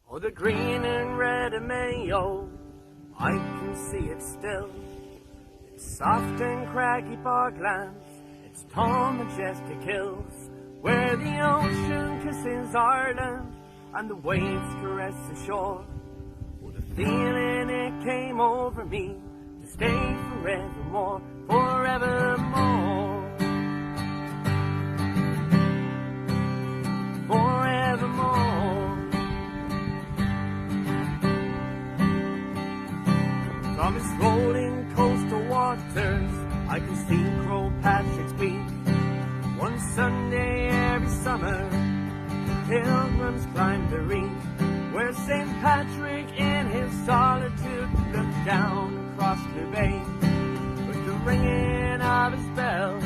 Oh, the green and red of Mayo, I can see it still. It's soft and craggy boglands, it's tall majestic hills, where the ocean kisses Ireland and the waves caress the shore. Oh, the feeling it came over me to stay forevermore, forevermore, forevermore. From its rolling coastal waters, I can see Crow Patrick's Peak. One Sunday every summer, pilgrims climb the reef, where St. Patrick in his solitude looked down across the bay. With the ringing of his bell,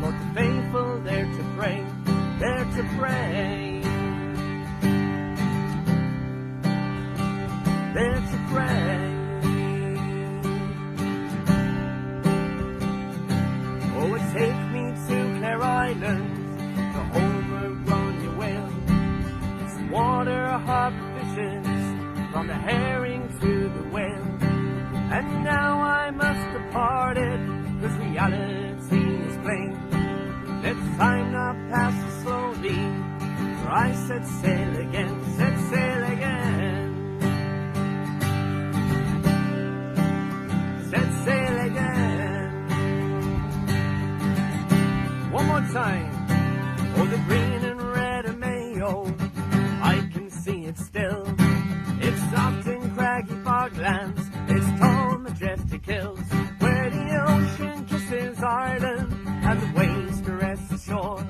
for the faithful there to pray, there to pray, there to pray. Take me to Clare Island, the home of Ronnie Whale. It's water harbour fishes, from the herring to the whale. And now I must depart it, cause reality is plain. Let time not pass so slowly, for I set sail again, set sail again, set sail again. One more time. Oh, the green and red of Mayo, I can see it still. It's soft and craggy boglands, it's tall majestic hills, where the ocean kisses Ireland and the waves caress the shore.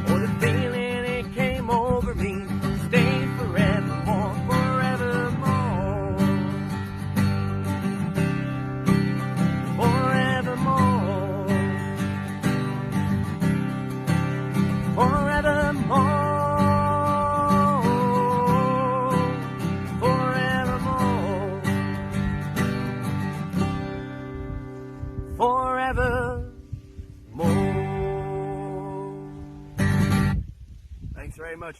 Oh, the feeling it came over me, stay forevermore, forevermore, forevermore. Thanks very much.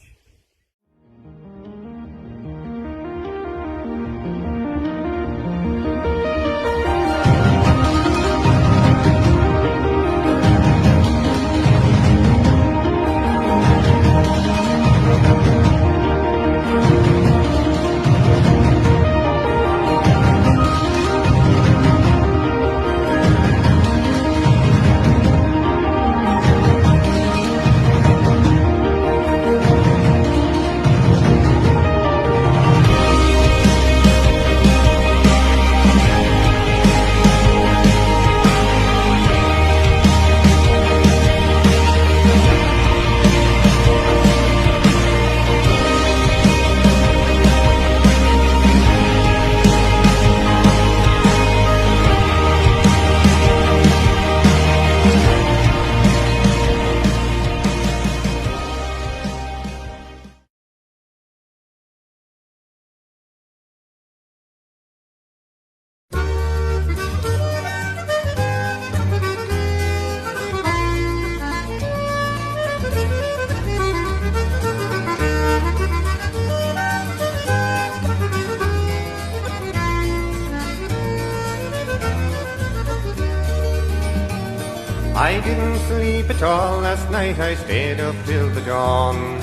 I didn't sleep at all last night, I stayed up till the dawn,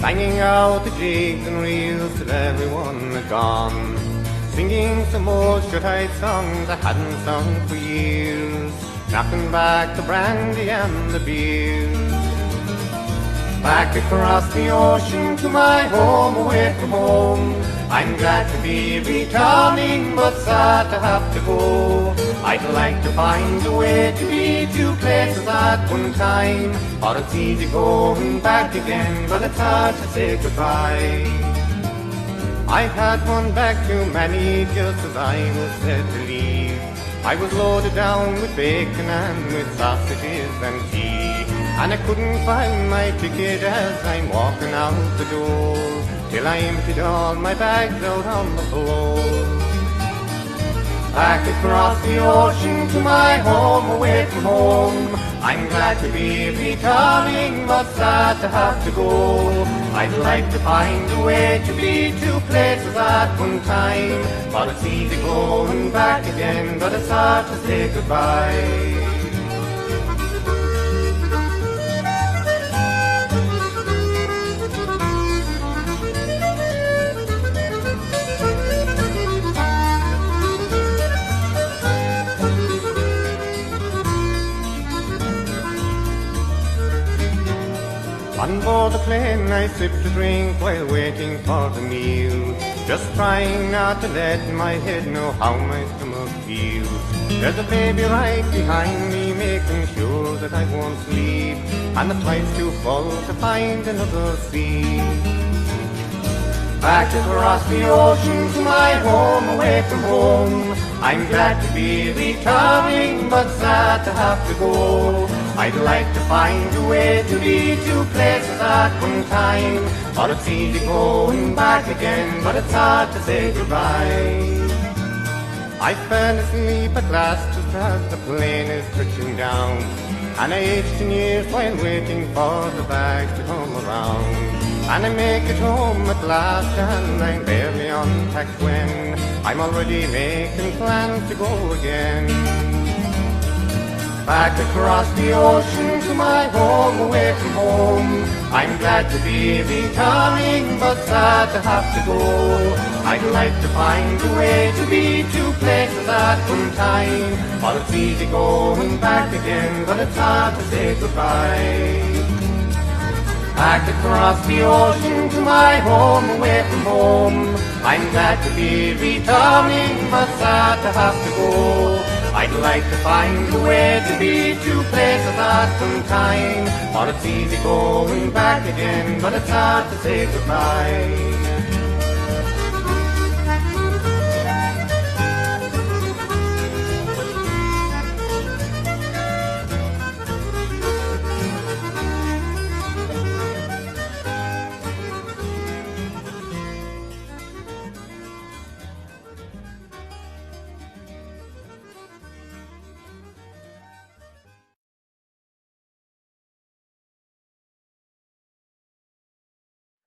banging out the jigs and reels till everyone had gone, singing some old shut-eyed songs I hadn't sung for years, knocking back the brandy and the beers. Back across the ocean to my home, away from home, I'm glad to be returning, but sad to have to go. I'd like to find a way to be two places at one time, or it's easy going back again, but it's hard to say goodbye. I've had one back too many just as I was set to leave. I was loaded down with bacon and with sausages and tea, and I couldn't find my ticket as I'm walking out the door, till I emptied all my bags out on the floor. Back across the ocean to my home, away from home, I'm glad to be returning, but sad to have to go. I'd like to find a way to be two places places at one time. But it's easy going back again, but it's hard to say goodbye. On board the plane I sipped a drink while waiting for the meal, just trying not to let my head know how my stomach feels. There's a baby right behind me making sure that I won't sleep, and the flight's too full to find another seat. Back across the ocean to my home, away from home. I'm glad to be returning, but sad to have to go. I'd like to find a way to be two places at one time, but it's easy going back again, but it's hard to say goodbye. I fell asleep at last just as the plane is touching down, and I aged in years while waiting for the bags to come around. And I make it home at last, and I'm barely unpacked when I'm already making plans to go again. Back across the ocean to my home, away from home. I'm glad to be returning, but sad to have to go. I'd like to find a way to be two places at one time, but it's easy going back again, but it's hard to say goodbye. Back across the ocean to my home, away from home. I'm glad to be returning, but sad to have to go. I'd like to find a way to be two places at one time, but it's easy going back again, but it's hard to say goodbye.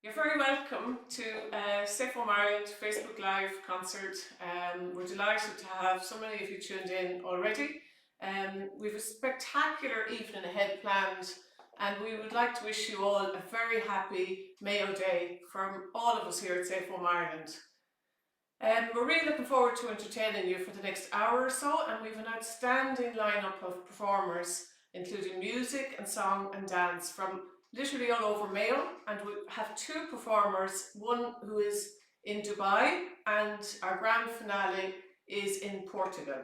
You're very welcome to Safe Home Ireland Facebook Live concert. We're delighted to have so many of you tuned in already. We've a spectacular evening ahead planned, and we would like to wish you all a very happy Mayo Day from all of us here at Safe Home Ireland. We're really looking forward to entertaining you for the next hour or so, and we've an outstanding lineup of performers, including music and song and dance from literally all over Mayo, and we have two performers, one who is in Dubai and our grand finale is in Portugal.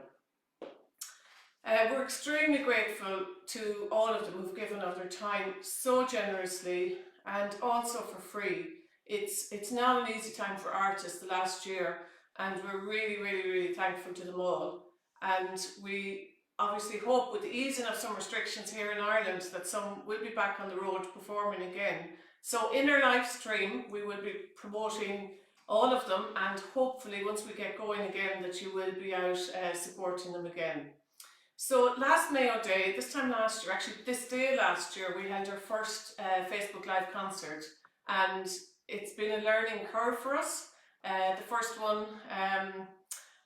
We're extremely grateful to all of them who've given of their time so generously and also for free. It's not an easy time for artists the last year, and we're really thankful to them all. And we obviously hope with the easing of some restrictions here in Ireland that some will be back on the road performing again. So in our live stream we will be promoting all of them, and hopefully once we get going again that you will be out supporting them again. So last Mayo Day, this time last year, actually this day last year, we held our first Facebook Live concert, and it's been a learning curve for us. The first one,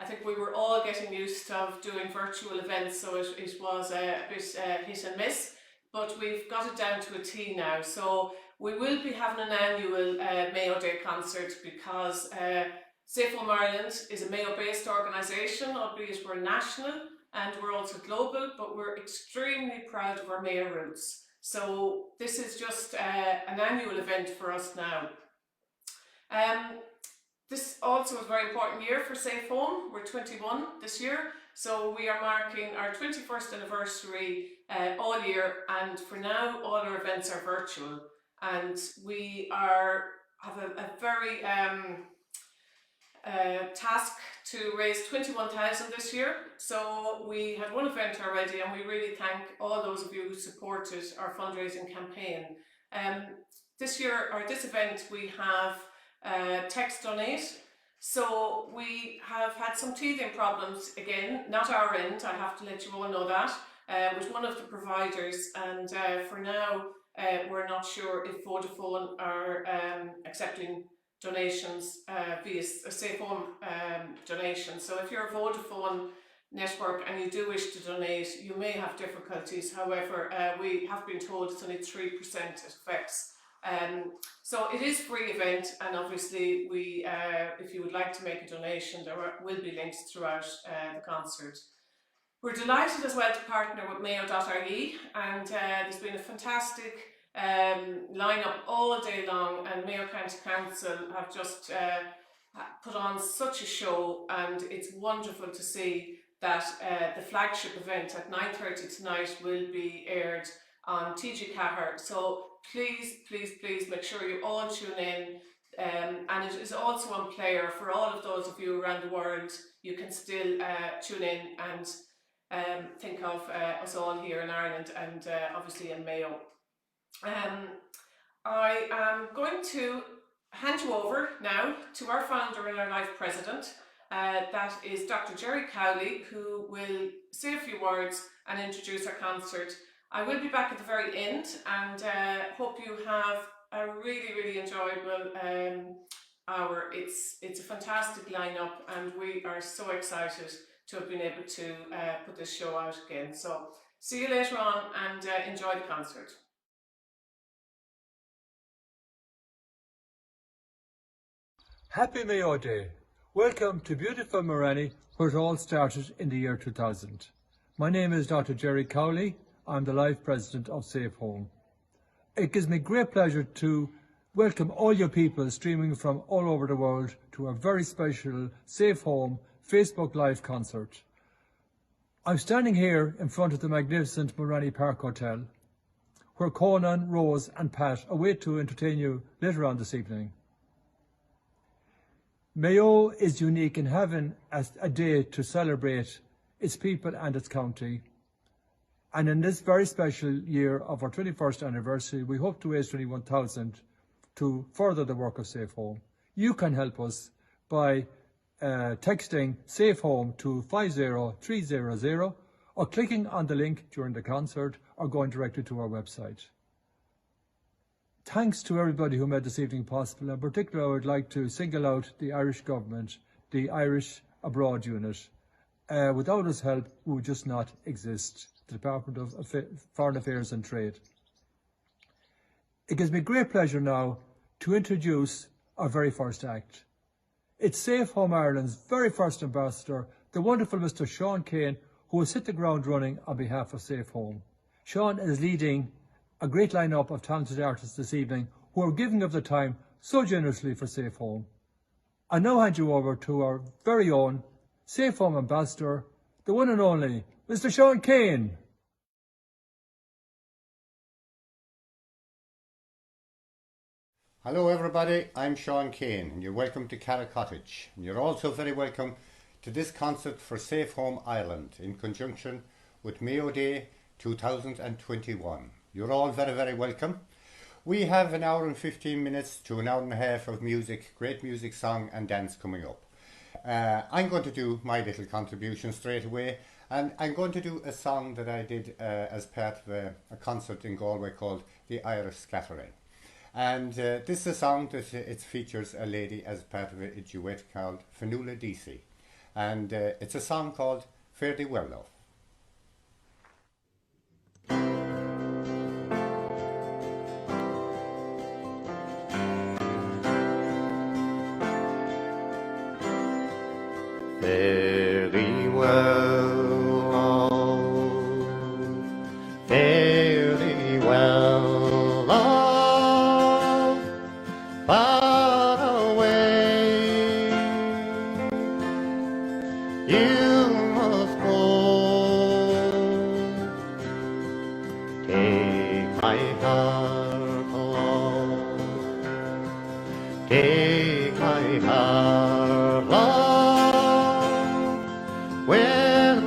I think we were all getting used to doing virtual events, so it was a bit hit and miss, but we've got it down to a T now. So we will be having an annual Mayo Day concert because Safe Home Ireland is a Mayo-based organisation, albeit we're national and we're also global, but we're extremely proud of our Mayo roots. So this is just an annual event for us now. This also is a very important year for Safe Home. We're 21 this year, so we are marking our 21st anniversary all year, and for now all our events are virtual, and we have a very task to raise 21,000 this year. So we had one event already, and we really thank all those of you who supported our fundraising campaign. This year, or this event, we have text donate. So we have had some teething problems again, not our end, I have to let you all know that, with one of the providers, and for now we're not sure if Vodafone are accepting donations via a Safe Home donation. So if you're a Vodafone network and you do wish to donate, you may have difficulties. However, we have been told it's only 3% it affects. So it is a free event, and obviously we, if you would like to make a donation, there will be links throughout the concert. We're delighted as well to partner with Mayo.ie, and there's been a fantastic lineup all day long, and Mayo County Council have just put on such a show, and it's wonderful to see that the flagship event at 9:30 tonight will be aired on TG Cahir. So please make sure you all tune in, and it is also on Player for all of those of you around the world. You can still tune in and think of us all here in Ireland, and obviously in Mayo. I am going to hand you over now to our founder and our life president. That is Dr. Jerry Cowley, who will say a few words and introduce our concert. I will be back at the very end, and hope you have a really enjoyable hour. It's a fantastic lineup, and we are so excited to have been able to put this show out again. So see you later on, and enjoy the concert. Happy Mayo Day. Welcome to beautiful Mulranny, where it all started in the year 2000. My name is Dr. Jerry Cowley. I'm the life president of Safe Home. It gives me great pleasure to welcome all your people streaming from all over the world to a very special Safe Home Facebook Live concert. I'm standing here in front of the magnificent Mulranny Park Hotel, where Conan, Rose and Pat await to entertain you later on this evening. Mayo is unique in having a day to celebrate its people and its county. And in this very special year of our 21st anniversary, we hope to raise 21,000 to further the work of Safe Home. You can help us by texting Safe Home to 50300 or clicking on the link during the concert or going directly to our website. Thanks to everybody who made this evening possible. In particular, I would like to single out the Irish government, the Irish Abroad Unit. Without his help, we would just not exist. The Department of Foreign Affairs and Trade. It gives me great pleasure now to introduce our very first act. It's Safe Home Ireland's very first ambassador, the wonderful Mr. Seán Keane, who will hit the ground running on behalf of Safe Home. Seán is leading a great lineup of talented artists this evening who are giving of their time so generously for Safe Home. I now hand you over to our very own Safe Home ambassador, the one and only Mr. Seán Keane. Hello everybody, I'm Seán Keane and you're welcome to Cara Cottage. And you're also very welcome to this concert for Safe Home Ireland in conjunction with Mayo Day 2021. You're all very welcome. We have an hour and 15 minutes to an hour and a half of music, great music, song and dance coming up. I'm going to do my little contribution straight away, and I'm going to do a song that I did as part of a concert in Galway called The Irish Scattering. And this is a song that it features a lady as part of a duet called Fanula DC. And it's a song called Fare Thee Well Love. Fare thee well, love, fare thee well, love, far away you must go. Take my heart, love, take my heart, love, when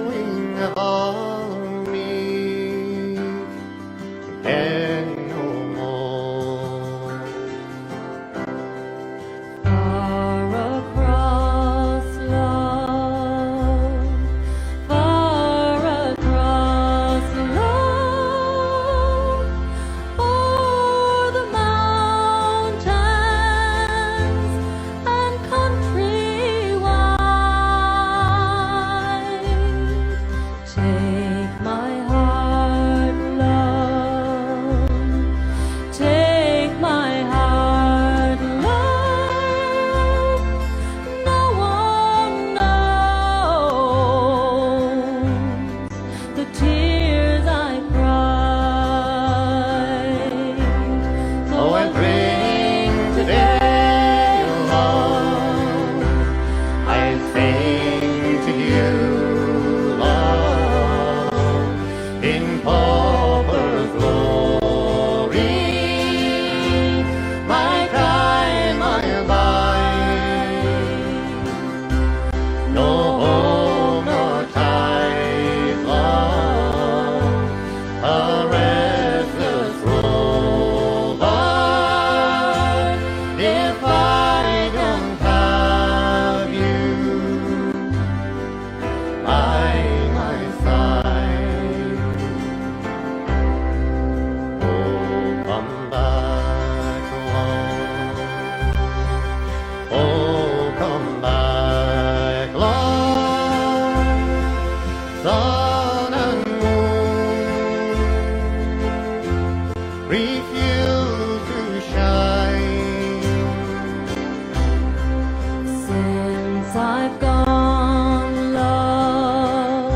I've gone, love,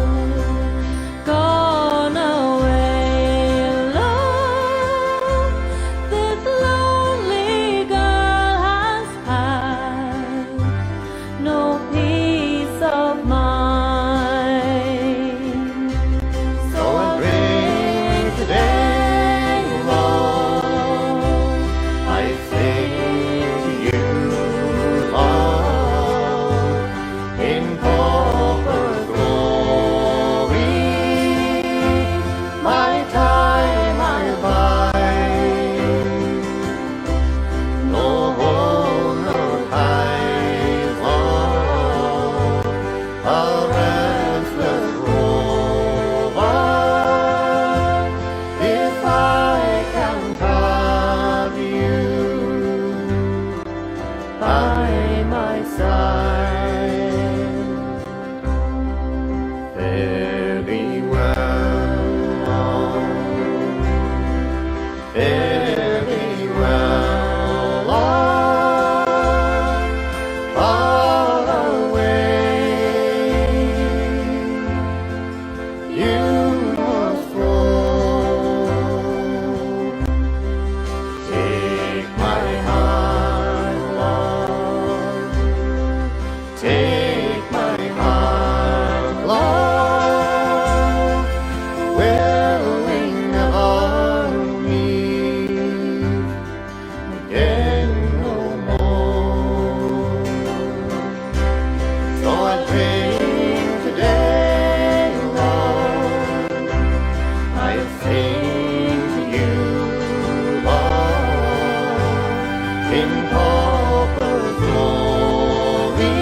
gone away, love. This lonely girl has had no peace of mind. So I'll bring today, love, I sing to you, love, in pauper glory. My time I'll bide, no home nor ties, love, a restless rover. If I can have you by my side, fare thee well, fare thee well, love, far away. You must go. Take my heart, love. Take my heart, love. Will we never meet again no more? So I drink today, love. I sing to you, love, in pauper glory.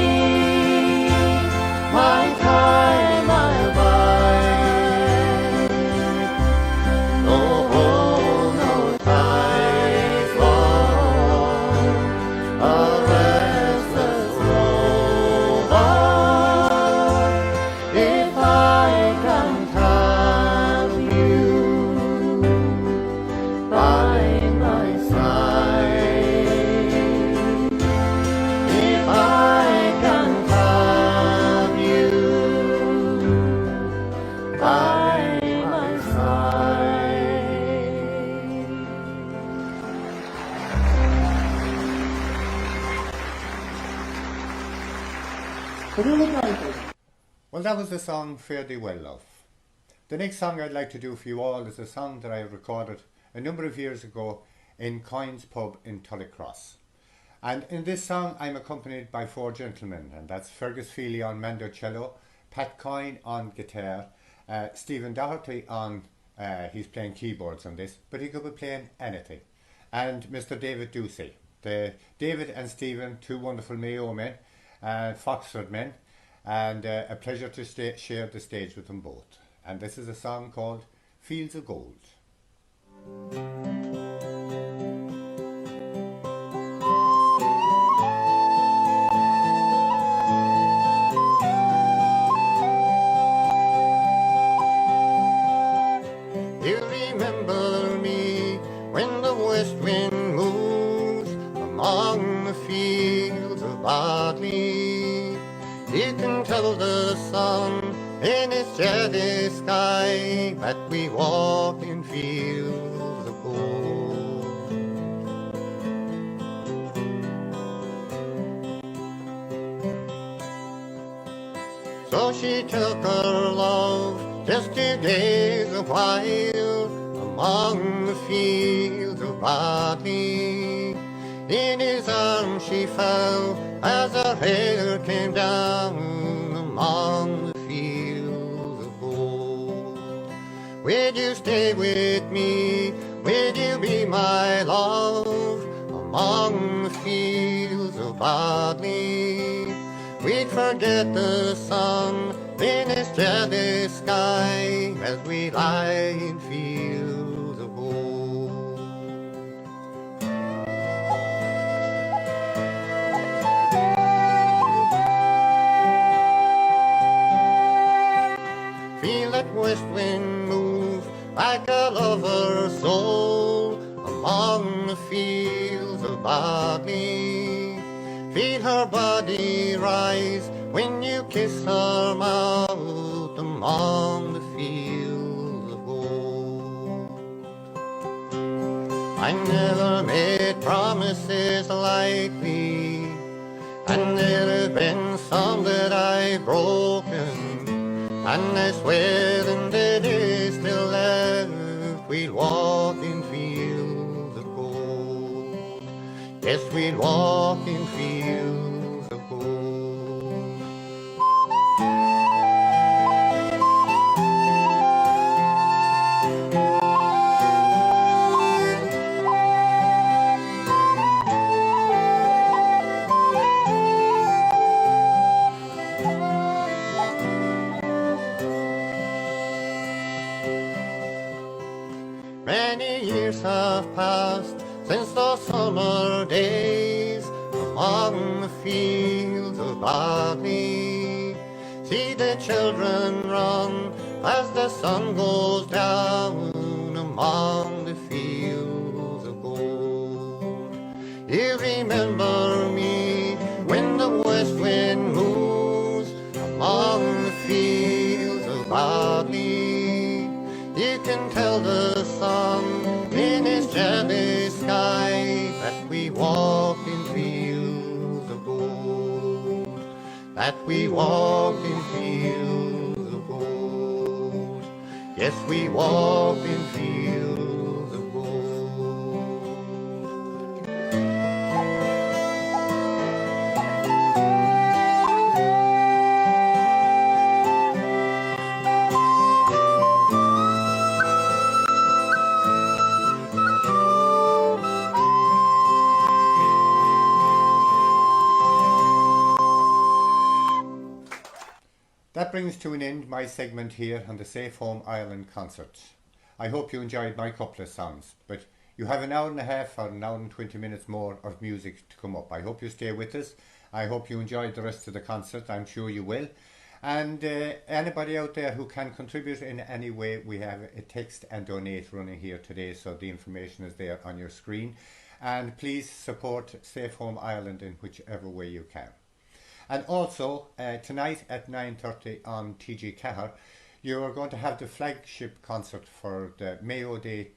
My time I'll bide, no home, no ties, love, a restless rover. If I can't have you by my side, if I can't have you by my side. Well, that was the song Fare Thee Well, Love. The next song I'd like to do for you all is a song that I recorded a number of years ago in Coyne's Pub in Tullycross. And in this song I'm accompanied by four gentlemen, and that's Fergus Feely on mandocello, Pat Coyne on guitar, Stephen Doherty on, he's playing keyboards on this, but he could be playing anything, and Mr. David Ducey. David and Stephen, two wonderful Mayo men, Foxford men, and a pleasure to share the stage with them both. And this is a song called Fields of Gold. You remember me when the west wind moves among the fields of barley. You can tell the sun in its jetty sky that we walk in fields of gold. So she took her love just to gaze a while among the fields of barley. In his arms she fell as her hair came down among the fields of gold. Will you stay with me? Will you be my love among the fields of barley? We'd forget the sun in its jetty sky as we lie in fields of gold. Feel that west wind move like a lover's soul among the fields of barley. Feel her body rise when you kiss her mouth among the fields of gold. I never made promises lightly, and there have been some that I've broken, and I swear in the days still left we'll walk in fields of gold. Yes, we'll walk in fields of gold. Many years have passed since those summer days among the fields of barley. See the children run as the sun goes down among the fields of gold. You remember me when the west wind moves among the fields of barley. You can tell the sun in his jealous sky that we walk in fields of gold, that we walk in fields of gold. Yes, we walk in fields of gold. That brings to an end my segment here on the Safe Home Ireland concert. I hope you enjoyed my couple of songs, but you have an hour and a half or an hour and 20 minutes more of music to come up. I hope you stay with us. I hope you enjoyed the rest of the concert. I'm sure you will. And anybody out there who can contribute in any way, we have a text and donate running here today, so the information is there on your screen. And please support Safe Home Ireland in whichever way you can. And also, tonight at 9:30 on TG Cahir, you are going to have the flagship concert for the Mayo Day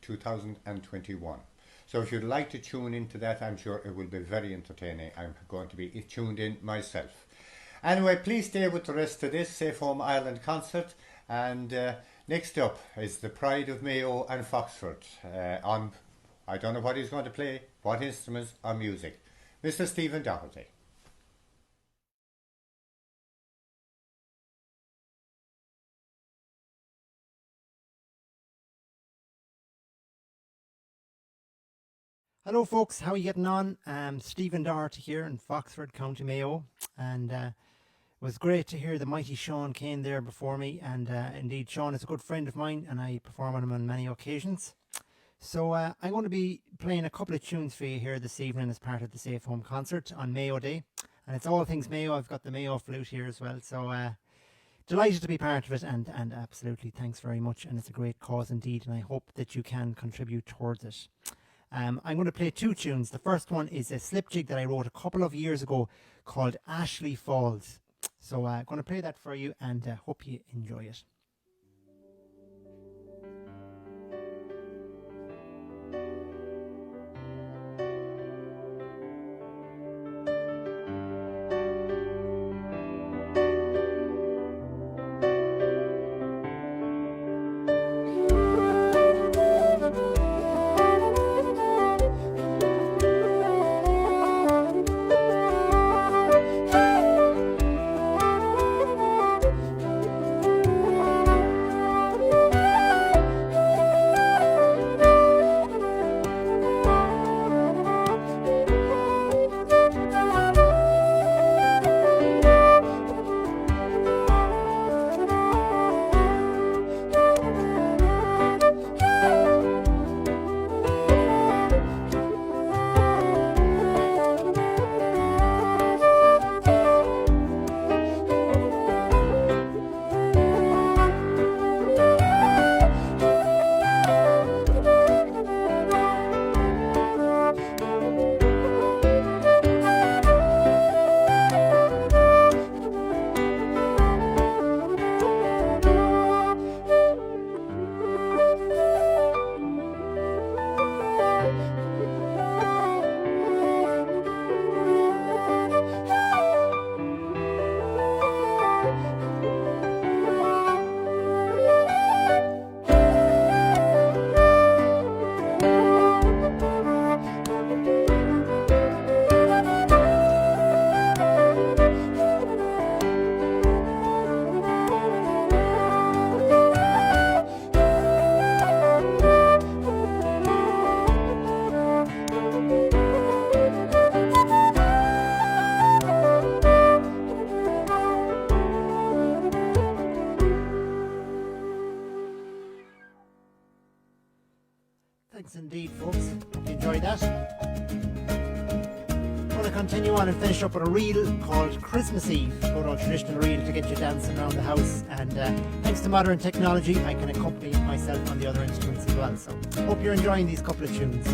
2021. So if you'd like to tune into that, I'm sure it will be very entertaining. I'm going to be tuned in myself. Anyway, please stay with the rest of this Safe Home Ireland concert. And next up is the Pride of Mayo and Foxford. I don't know what he's going to play, what instruments or music. Mr. Stephen Doherty. Hello folks, how are you getting on? Stephen Doherty here in Foxford, County Mayo, and it was great to hear the mighty Seán Keane there before me, and indeed Seán is a good friend of mine and I perform with him on many occasions. So I'm going to be playing a couple of tunes for you here this evening as part of the Safe Home concert on Mayo Day, and it's all things Mayo. I've got the Mayo flute here as well, so delighted to be part of it, and absolutely thanks very much, and it's a great cause indeed, and I hope that you can contribute towards it. I'm going to play two tunes. The first one is a slip jig that I wrote a couple of years ago called Ashley Falls. So I'm going to play that for you, and hope you enjoy it. Thanks indeed, folks. Hope you enjoyed that. I'm going to continue on and finish up with a reel called Christmas Eve. Good old traditional reel to get you dancing around the house. And thanks to modern technology, I can accompany myself on the other instruments as well. So hope you're enjoying these couple of tunes.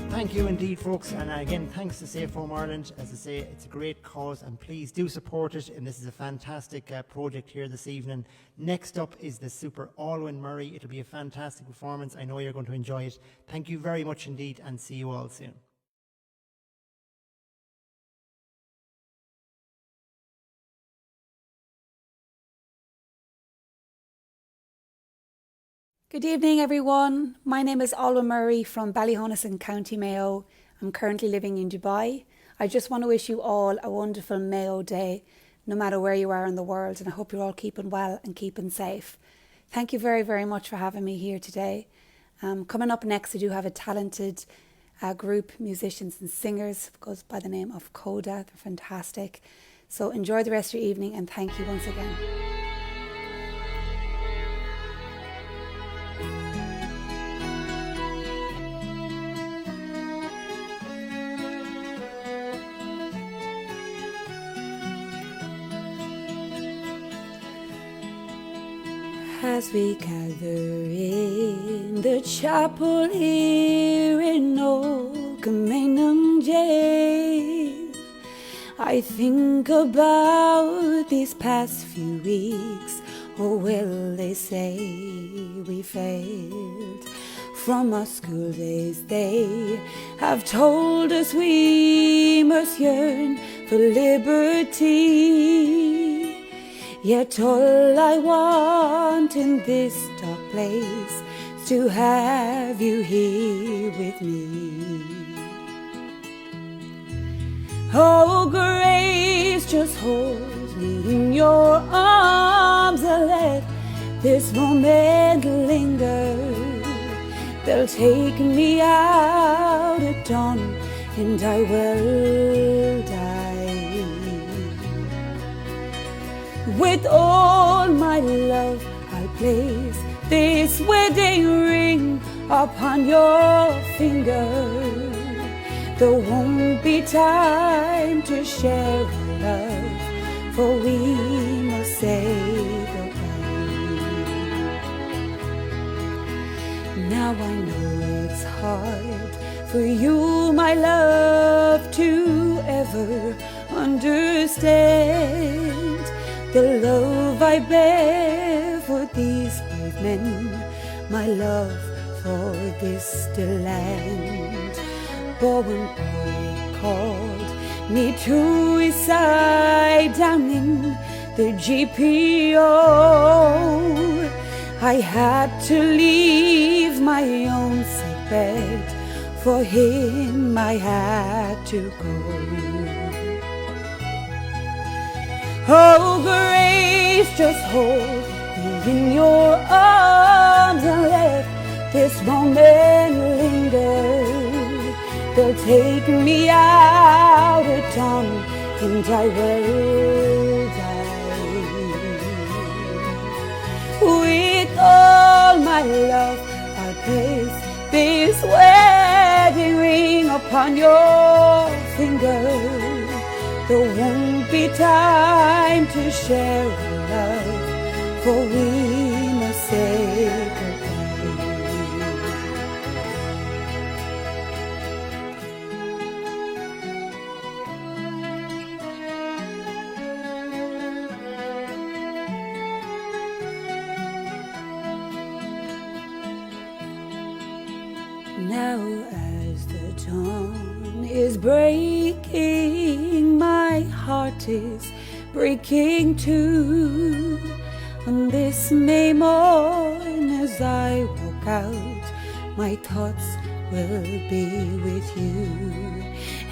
Thank you indeed, folks, and again thanks to Safe Home Ireland. As I say, it's a great cause and please do support it, and this is a fantastic project here this evening. Next up is the Super Alwyn Murray. It'll be a fantastic performance. I know you're going to enjoy it. Thank you very much indeed, and see you all soon. Good evening, everyone. My name is Alwyn Murray from Ballyhonus in County Mayo. I'm currently living in Dubai. I just want to wish you all a wonderful Mayo Day, no matter where you are in the world, and I hope you're all keeping well and keeping safe. Thank you very, very much for having me here today. Coming up next, I do have a talented group, musicians and singers, goes by the name of Coda. They're fantastic. So enjoy the rest of your evening, and thank you once again. As we gather in the chapel here in Old Jail, I think about these past few weeks. Oh, well, they say we failed. From our school days they have told us we must yearn for liberty. Yet all I want in this dark place is to have you here with me. Oh, grace, just hold me in your arms and let this moment linger. They'll take me out at dawn and I will die. With all my love I'll place this wedding ring upon your finger. There won't be time to share our love, for we must say goodbye. Now I know it's hard for you, my love, to ever understand the love I bear for these brave men, my love for this dear land. But when Polly called me to his side down in the GPO, I had to leave my own sick bed. For him I had to go. Oh, Grace, just hold me in your arms and let this moment linger. They'll take me out at dawn and I will die. With all my love I'll place this wedding ring upon your finger. There won't be time to share our love, for we must say goodbye. Now as the dawn is breaking, my heart is breaking too. On this May morn as I walk out, my thoughts will be with you.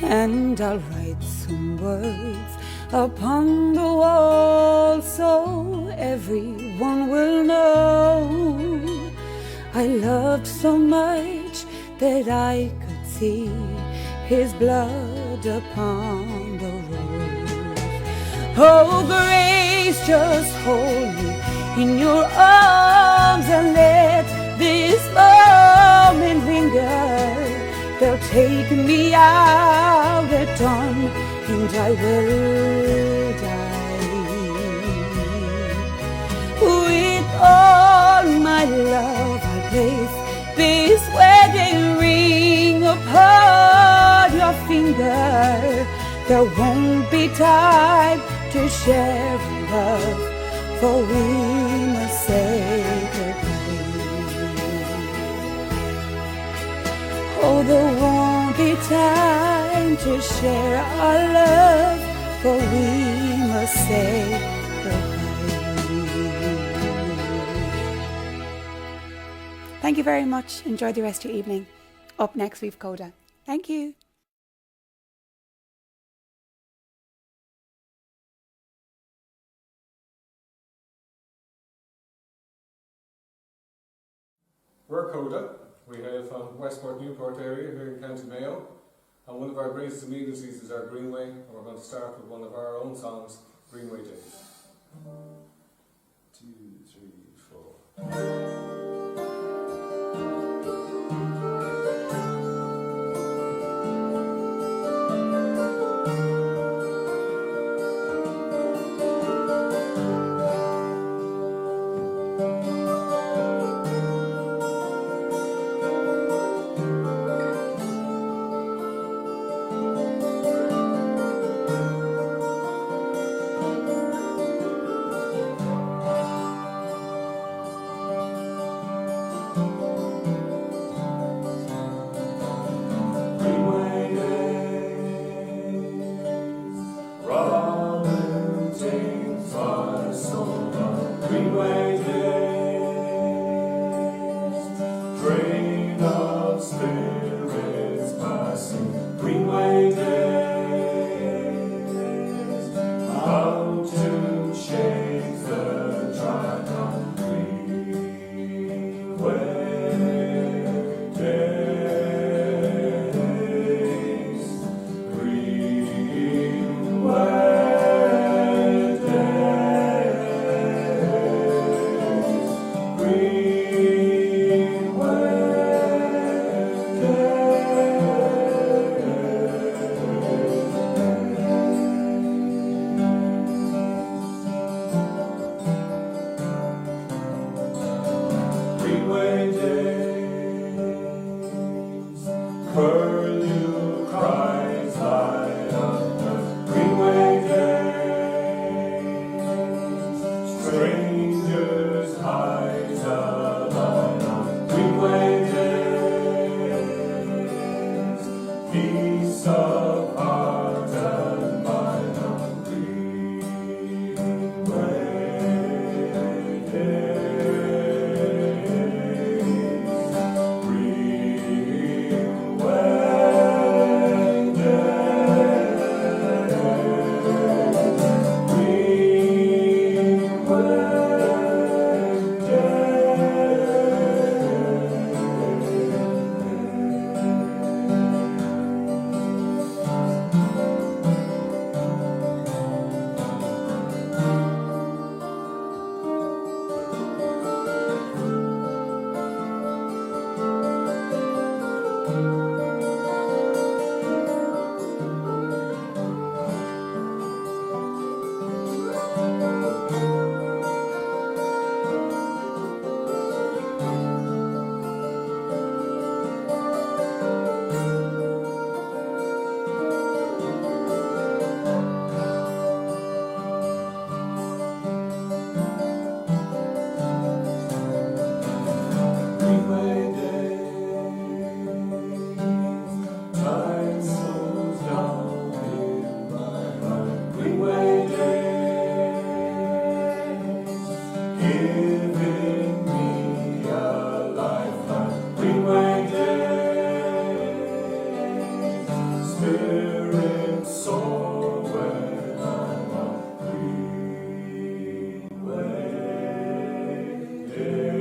And I'll write some words upon the wall so everyone will know I loved so much that I could see his blood upon the road. Oh, Grace, just hold me in your arms and let this moment linger. They'll take me out at dawn and I will die. With all my love I place this wedding ring upon your finger. There won't be time to share love, for we must say goodbye. Oh, there won't be time to share our love, for we must say goodbye. Thank you very much. Enjoy the rest of your evening. Up next, we've Coda. Thank you. We're Coda. We hail from Westport Newport area here in County Mayo, and one of our greatest amenities is our Greenway, and we're going to start with one of our own songs, Greenway Days. 1, 2, 3, 4. giving me a lifetime. Greenway days, spirit soar when I'm on Greenway days.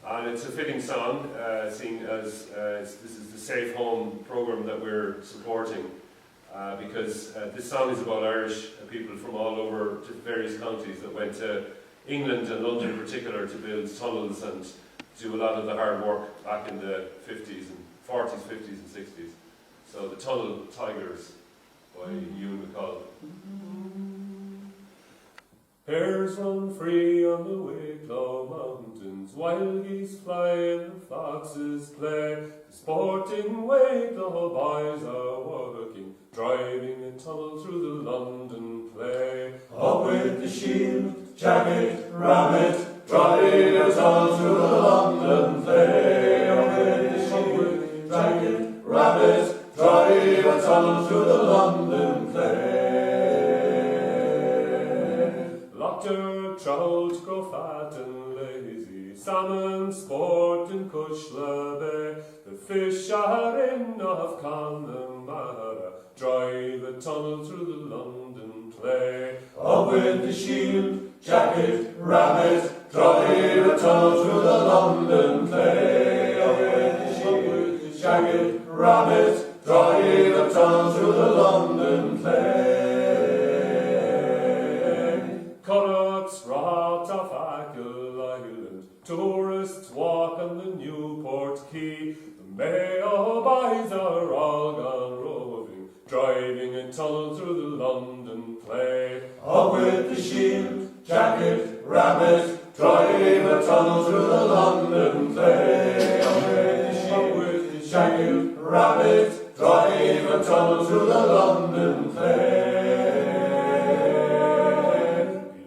And it's a fitting song, seeing as this is the Safe Home programme that we're supporting, because this song is about Irish people from all over various counties that went to England and London in particular to build tunnels and do a lot of the hard work back in the 50s and 40s, 50s and 60s. So the Tunnel Tigers by Ewan McCall. Hares run free on the Wicklow Mountains, wild geese fly and the foxes play. The sporting Wicklow boys are working, driving a tunnel through the London clay. Up with the shield, jacket, rabbit, drive a tunnel through the London clay. Up with the shield, jacket, rabbit, drive a tunnel through the London clay. Lochter trout grow fat and lazy, salmon sport in Cushla Bay. The fish are in off Connemara, drive a tunnel through the London clay. Up with the shield, jacket, rabbit, drive a tunnel through the London clay. Up with the shield, jacket, rabbit, drive a tunnel through the London clay. Connacht's rot off Achill Island, tourists walk on the Newport Quay. The Mayo boys are all gone roving, driving a tunnel through the London clay. Up with the shield, jacket, rabbit, drive a tunnel through the London clay. Up with the jacket, rabbit, drive a tunnel through the London clay.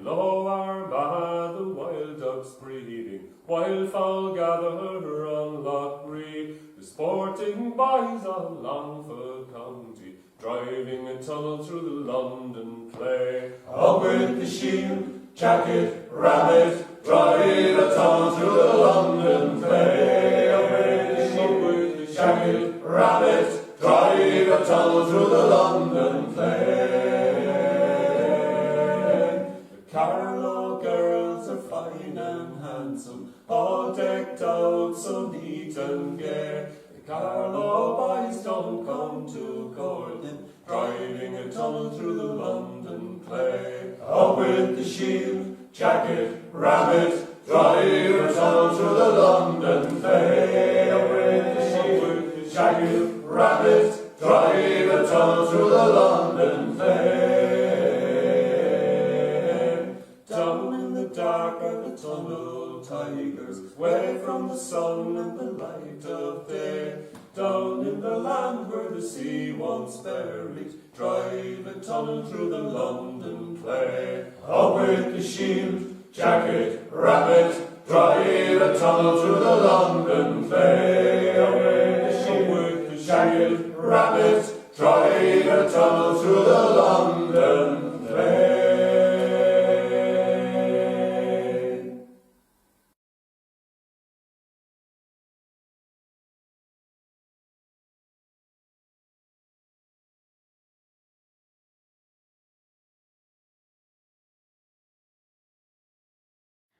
Below Armagh the wild ducks breeding, wildfowl gather on Lochbree. The sporting boys of Longford County, driving a tunnel through the London clay. Up with the shield, jacket, rabbit, drive a tunnel through the London clay. Up with the jacket, rabbit, drive a tunnel through the London clay. The Carlow girls are fine and handsome, all decked out so neat and gay. The Carlow boys don't come to court them, driving a tunnel through the London clay. Up with the shield, jacket, rabbit, drive a tunnel through the London clay. Up with the shield, jacket, rabbit, drive a tunnel through the London clay. Down in the dark are the Tunnel Tigers, away from the sun and the light of day. Down in the land where the sea once buried, drive a tunnel through the London clay. Up with the shield, jacket, rabbit, drive a tunnel through the London clay. Up with the shield, jacket, rabbit, drive a tunnel through the London clay.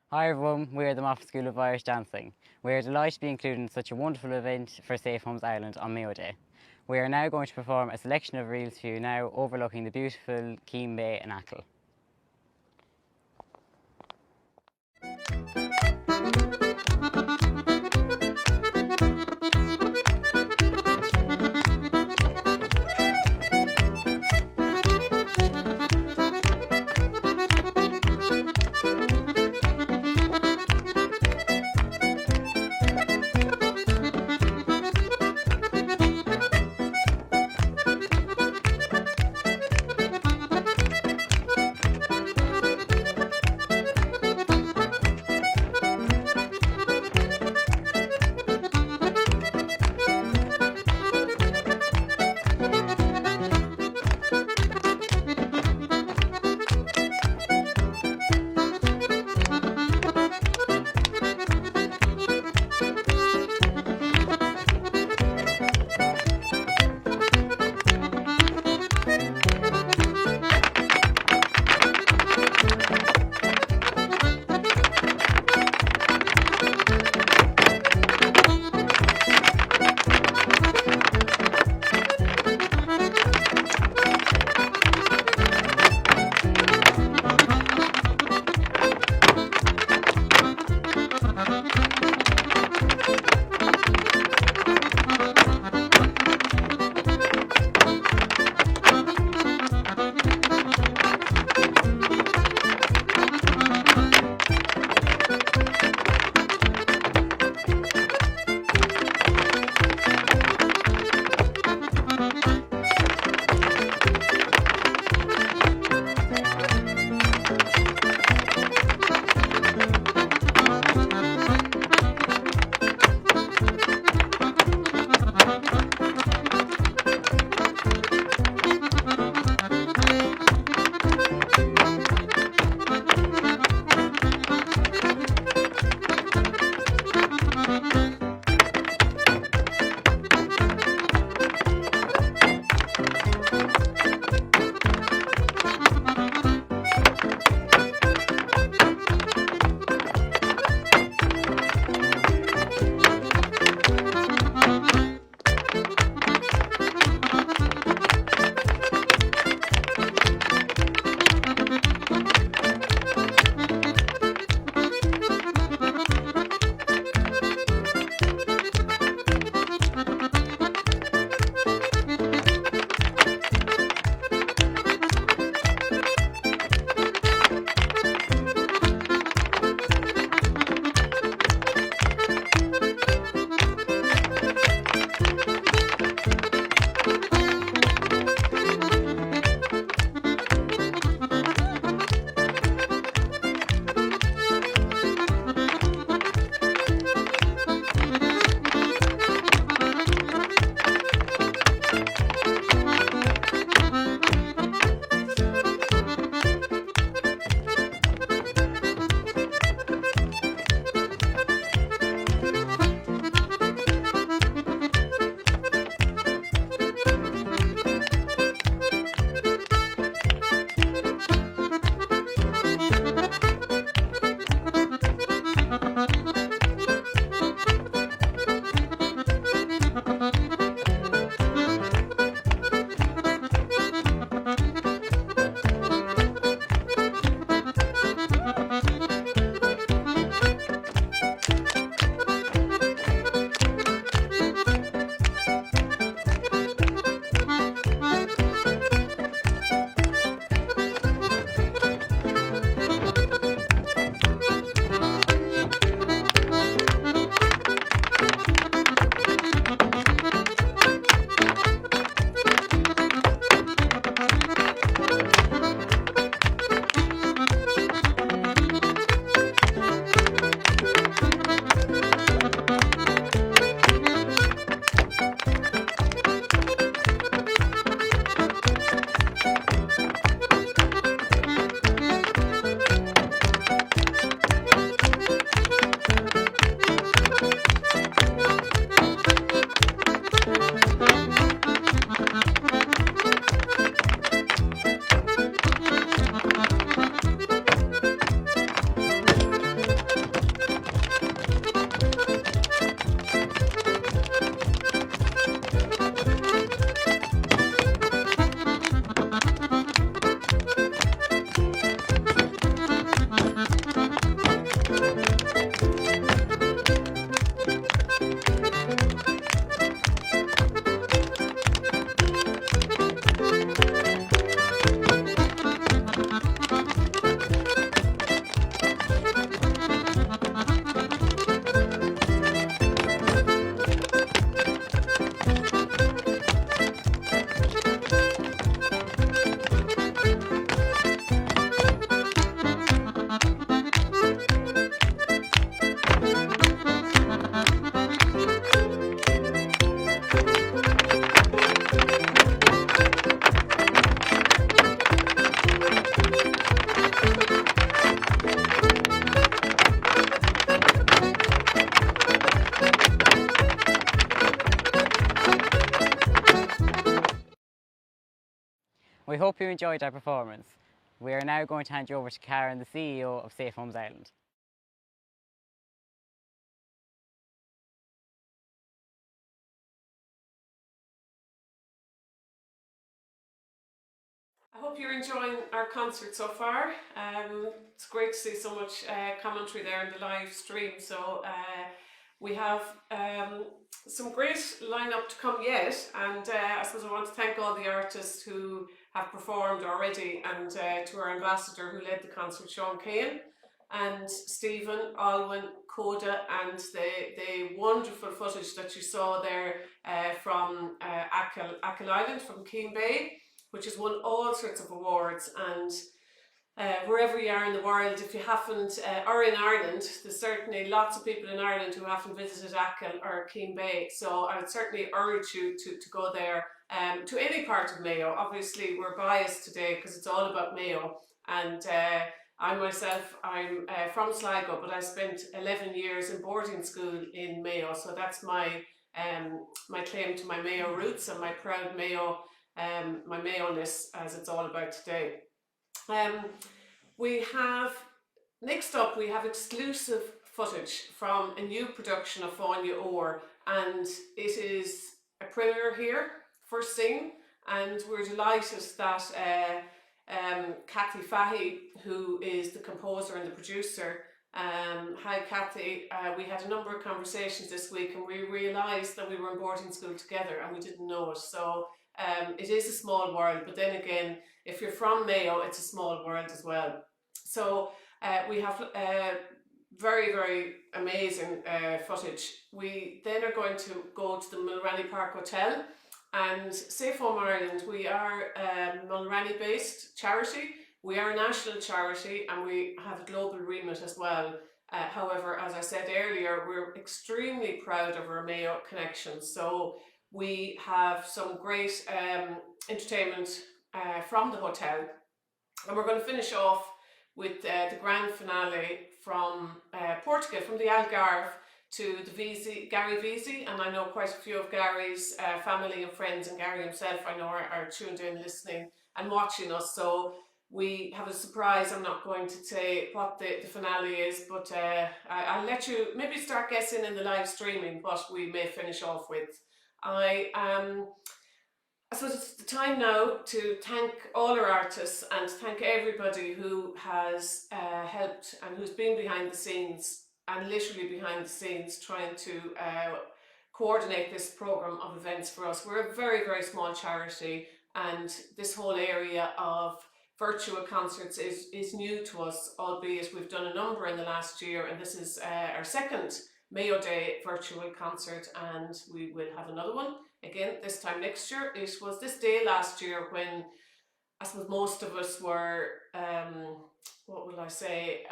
Hi everyone, we are the Moffat School of Irish Dancing. We are delighted to be included in such a wonderful event for Safe Homes Ireland on Mayo Day. We are now going to perform a selection of reels for you now overlooking the beautiful Keane Bay in Achill. we hope you enjoyed our performance. We are now going to hand you over to Karen, the CEO of Safe Homes Ireland. I hope you're enjoying our concert so far. It's great to see so much commentary there in the live stream. So we have some great lineup to come yet, and I suppose I want to thank all the artists who have performed already, and to our ambassador who led the concert, Seán Keane, and Stephen, Alwyn, Coda, and the wonderful footage that you saw there from Achill Island, from Keane Bay, which has won all sorts of awards. And wherever you are in the world, if you haven't, or in Ireland, there's certainly lots of people in Ireland who haven't visited Achill or Keane Bay, so I would certainly urge you to go there, to any part of Mayo. Obviously we're biased today because it's all about Mayo, and I myself, I'm from Sligo, but I spent 11 years in boarding school in Mayo, so that's my claim to my Mayo roots and my proud Mayo, my Mayo-ness, as it's all about today. Next up we have exclusive footage from a new production of Fáinne Ór, and it is a premiere here, first seen, and we're delighted that Cathy Fahy, who is the composer and the producer, hi Cathy, we had a number of conversations this week and we realised that we were in boarding school together and we didn't know it. So it is a small world, but then again, if you're from Mayo, it's a small world as well. So we have very, very amazing footage. We then are going to go to the Mulranny Park Hotel, and Safe Home Ireland, we are a Mulranny based charity. We are a national charity and we have a global remit as well. However, as I said earlier, we're extremely proud of our Mayo connections. So we have some great entertainment from the hotel, and we're going to finish off with the grand finale from Portugal, from the Algarve to the Gary Vesey, and I know quite a few of Gary's family and friends, and Gary himself I know are tuned in, listening and watching us. So we have a surprise. I'm not going to say what the finale is, but I'll let you maybe start guessing in the live streaming what we may finish off with. I suppose it's the time now to thank all our artists and thank everybody who has helped and who's been behind the scenes, and literally behind the scenes, trying to coordinate this programme of events for us. We're a very, very small charity, and this whole area of virtual concerts is new to us, albeit we've done a number in the last year, and this is our second Mayo Day virtual concert, and we will have another one again this time next year. It was this day last year when I suppose most of us were what will I say,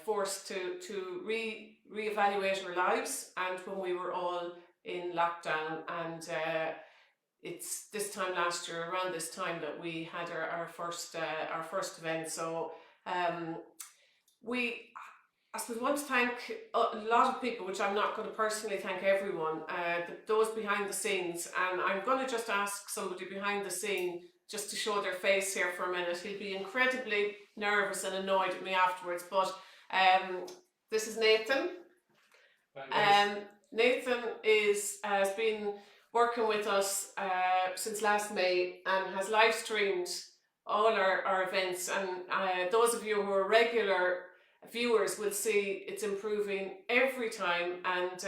forced to reevaluate our lives, and when we were all in lockdown, and it's this time last year, around this time, that we had our first event. So I suppose want to thank a lot of people, which I'm not going to personally thank everyone, those behind the scenes, and I'm going to just ask somebody behind the scene just to show their face here for a minute. He'll be incredibly nervous and annoyed at me afterwards, but this is Nathan. Nathan has been working with us since last May and has live streamed all our events, and those of you who are regular viewers will see it's improving every time, and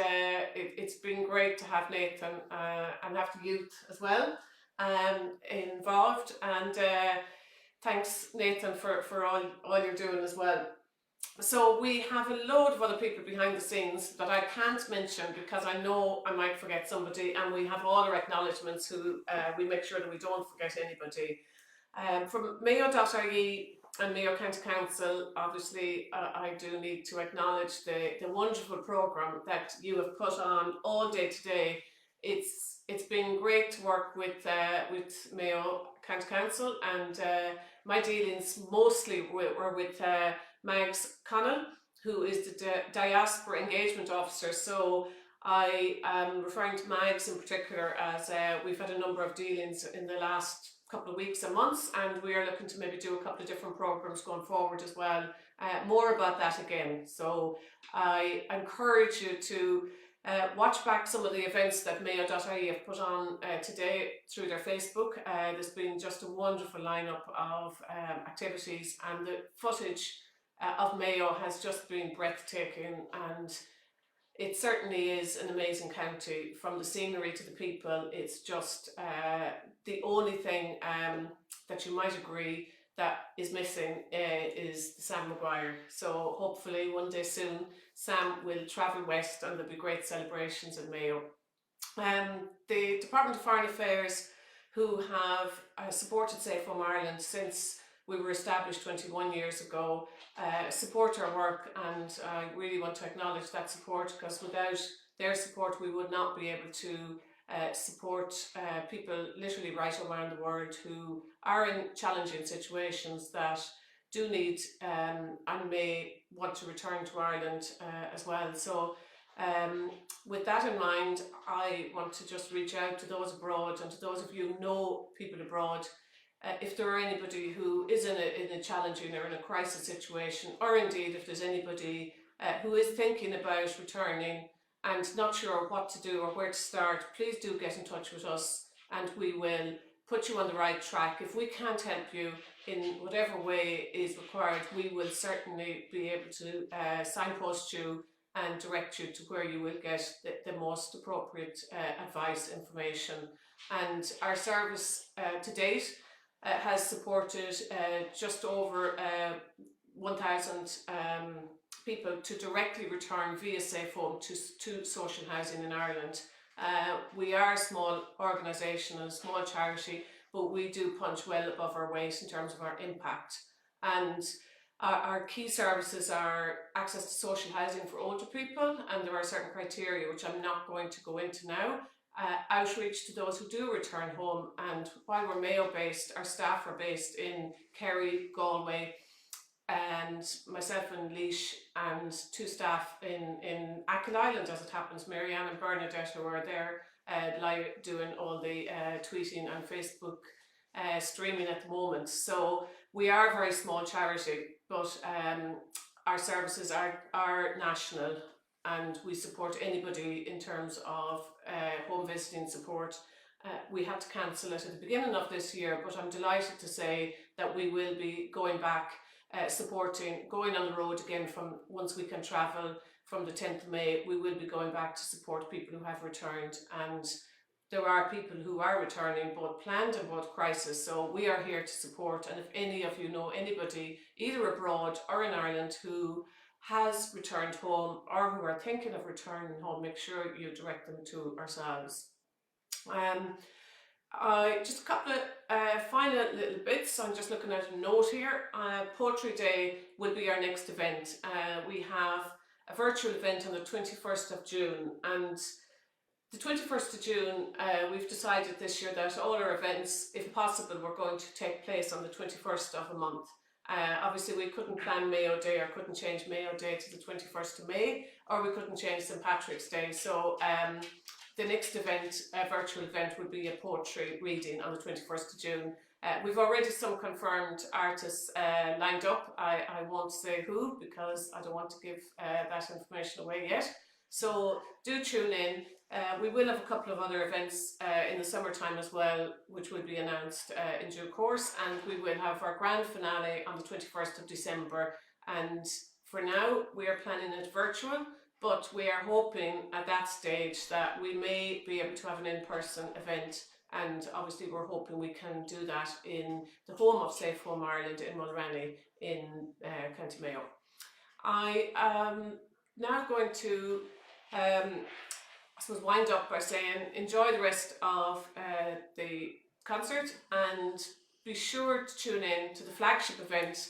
it's been great to have Nathan and have the youth as well involved, and thanks Nathan for all you're doing as well. So we have a load of other people behind the scenes that I can't mention because I know I might forget somebody, and we have all our acknowledgements who we make sure that we don't forget anybody. From Mayo.ie and Mayo County Council, obviously I do need to acknowledge the wonderful programme that you have put on all day today. It's been great to work with Mayo County Council, and my dealings mostly were with Mags Connell, who is the Diaspora Engagement Officer. So I am referring to Mags in particular, as we've had a number of dealings in the last couple of weeks and months, and we are looking to maybe do a couple of different programs going forward as well. More about that again. So I encourage you to watch back some of the events that Mayo.ie have put on today through their Facebook. There's been just a wonderful lineup of activities, and the footage of Mayo has just been breathtaking, and it certainly is an amazing county. From the scenery to the people, it's just the only thing that you might agree that is missing is the Sam Maguire. So hopefully one day soon Sam will travel west and there'll be great celebrations in Mayo. The Department of Foreign Affairs, who have supported Safe Home Ireland since we were established 21 years ago, support our work, and I really want to acknowledge that support, because without their support we would not be able to support people literally right around the world who are in challenging situations that do need and may want to return to Ireland as well. So with that in mind, I want to just reach out to those abroad, and to those of you who know people abroad. If there are anybody who is in a challenging or in a crisis situation, or indeed if there's anybody who is thinking about returning and not sure what to do or where to start, please do get in touch with us, and we will put you on the right track. If we can't help you in whatever way is required, we will certainly be able to signpost you and direct you to where you will get the most appropriate advice, information. And our service to date has supported just over 1,000 people to directly return via Safe Home to social housing in Ireland. We are a small organisation and a small charity, but we do punch well above our weight in terms of our impact. And our key services are access to social housing for older people, and there are certain criteria which I'm not going to go into now. Outreach to those who do return home, and while we're Mayo based, our staff are based in Kerry, Galway, and myself and Laois, and two staff in Achill Island, as it happens, Marianne and Bernadette, who are there live doing all the tweeting and Facebook streaming at the moment. So we are a very small charity, but our services are national, and we support anybody in terms of home visiting support. We had to cancel it at the beginning of this year, but I'm delighted to say that we will be going back, going on the road again from once we can travel from the 10th of May. We will be going back to support people who have returned, and there are people who are returning, both planned and both crisis. So we are here to support, and if any of you know anybody either abroad or in Ireland who has returned home or who are thinking of returning home, make sure you direct them to ourselves. Just a couple of final little bits. I'm just looking at a note here. Poetry Day will be our next event. We have a virtual event on the 21st of June, and the 21st of June, we've decided this year that all our events, if possible, were going to take place on the 21st of a month. Obviously we couldn't plan Mayo Day, or couldn't change Mayo Day to the 21st of May, or we couldn't change St. Patrick's Day. So the next event, a virtual event, would be a poetry reading on the 21st of June. We've already some confirmed artists lined up. I won't say who, because I don't want to give that information away yet. So do tune in. We will have a couple of other events in the summertime as well, which will be announced in due course, and we will have our grand finale on the 21st of December. And for now, we are planning it virtual, but we are hoping at that stage that we may be able to have an in-person event, and obviously we're hoping we can do that in the home of Safe Home Ireland in Mulranny in County Mayo. I am now going to I suppose wind up by saying enjoy the rest of the concert, and be sure to tune in to the flagship event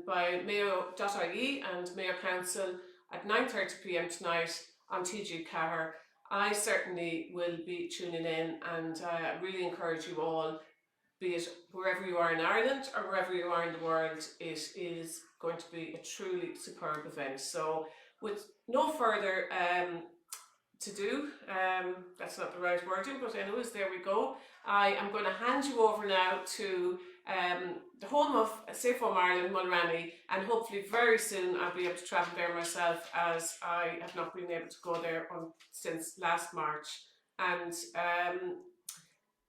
by Mayo.ie and Mayo Council at 9:30 p.m. tonight on TG Cahir. I certainly will be tuning in, and I really encourage you all, be it wherever you are in Ireland or wherever you are in the world, it is going to be a truly superb event. So with no further to do. That's not the right wording, but anyways, there we go. I am going to hand you over now to the home of Safe Home Ireland, Mulranny, and hopefully very soon I'll be able to travel there myself, as I have not been able to go there since last March. And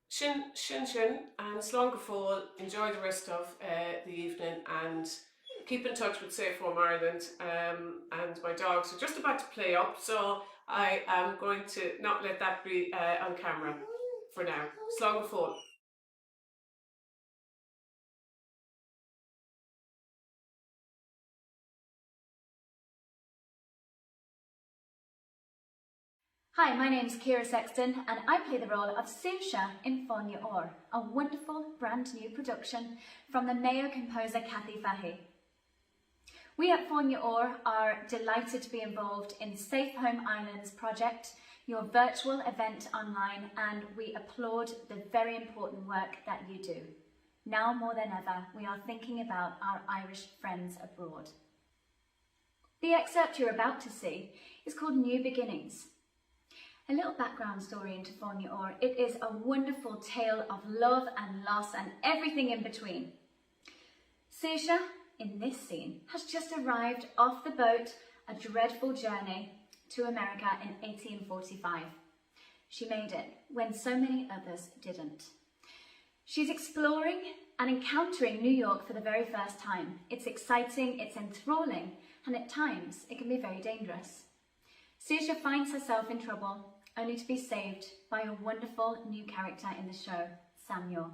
Shin, and Slán go fóill, enjoy the rest of the evening, and keep in touch with Safe Home Ireland. And my dogs are just about to play up, so I am going to not let that be on camera for now. Slán go fóill. Hi, my name's Ciara Sexton and I play the role of Saoirse in Fáinne, a wonderful brand new production from the Mayo composer Cathy Fahey. We at Fáinne are delighted to be involved in Safe Home Ireland's project, your virtual event online, and we applaud the very important work that you do. Now more than ever, we are thinking about our Irish friends abroad. The excerpt you're about to see is called New Beginnings. A little background story into Fáinne. It is a wonderful tale of love and loss and everything in between. Saoirse, in this scene, has just arrived off the boat, a dreadful journey to America in 1845. She made it when so many others didn't. She's exploring and encountering New York for the very first time. It's exciting, it's enthralling, and at times it can be very dangerous. Saoirse finds herself in trouble, only to be saved by a wonderful new character in the show, Samuel.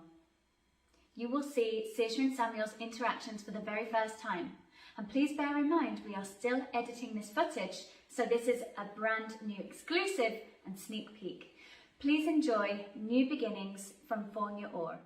You will see Saoirse and Samuel's interactions for the very first time. And please bear in mind, we are still editing this footage, so this is a brand new exclusive and sneak peek. Please enjoy New Beginnings from Fáinne.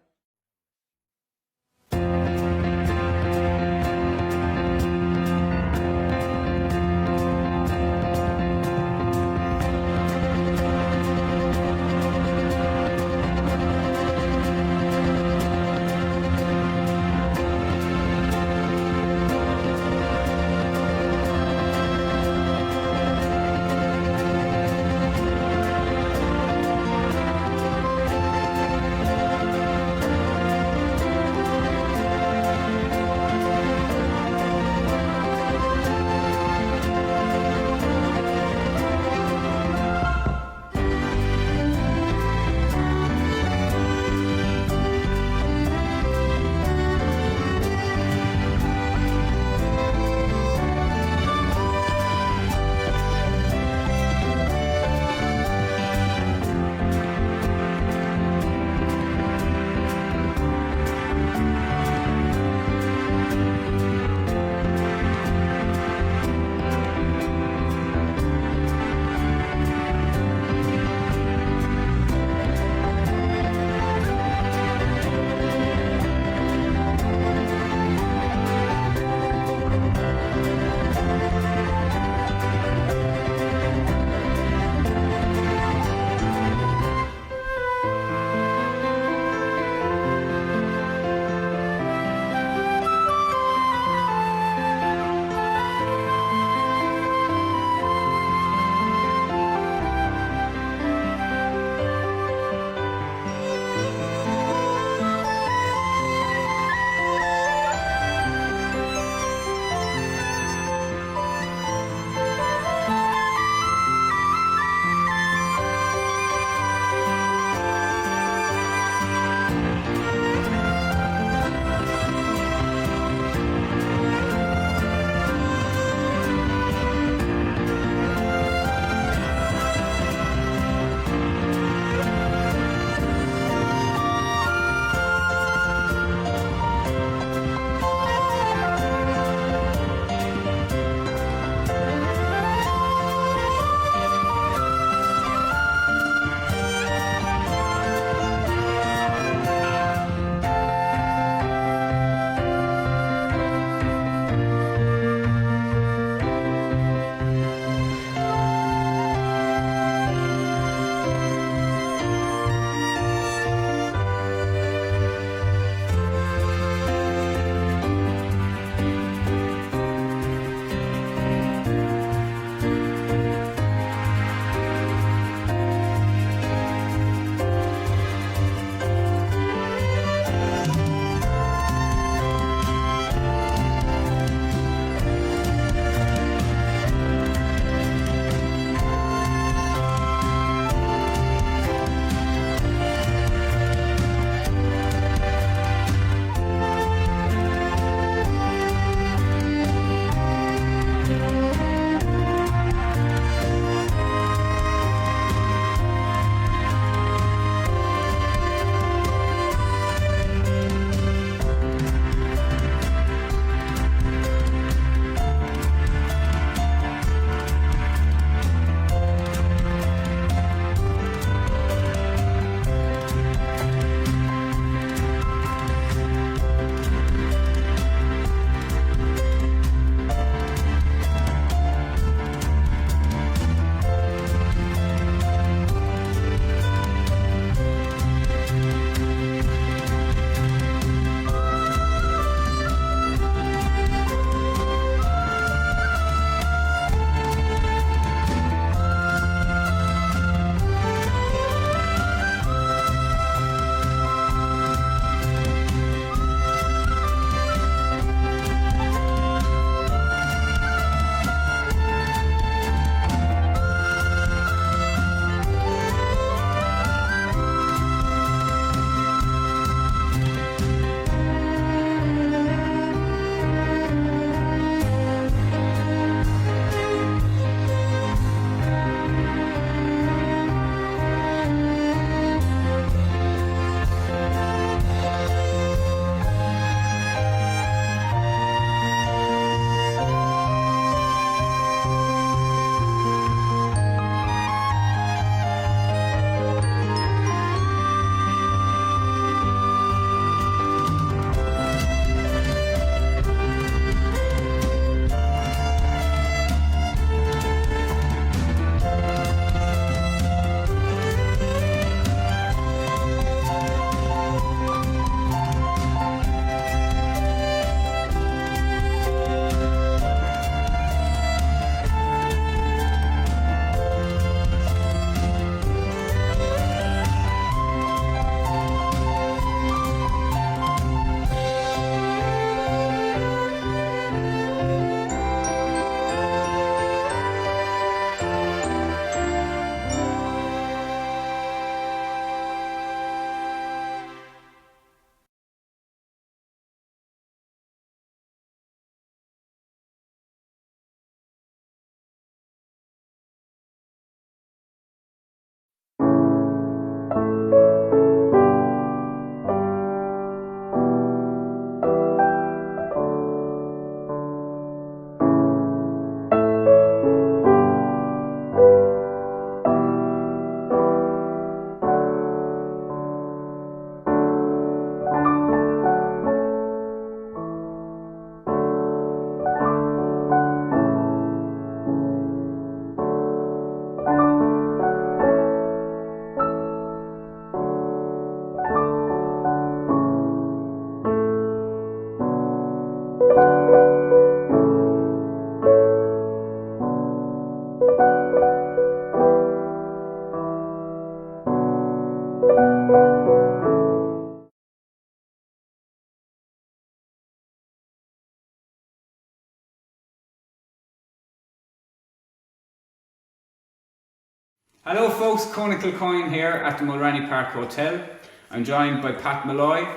Hello folks, Conor Kilcoyne here at the Mulranny Park Hotel. I'm joined by Pat Malloy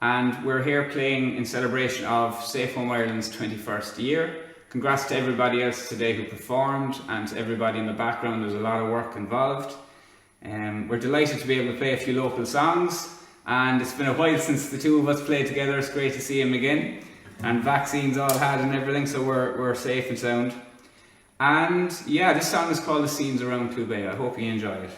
and we're here playing in celebration of Safe Home Ireland's 21st year. Congrats to everybody else today who performed and to everybody in the background. There's a lot of work involved. We're delighted to be able to play a few local songs, and it's been a while since the two of us played together. It's great to see him again, and vaccines all had and everything, so we're safe and sound. And yeah, this song is called The Scenes Around Cloubet. I hope you enjoy it.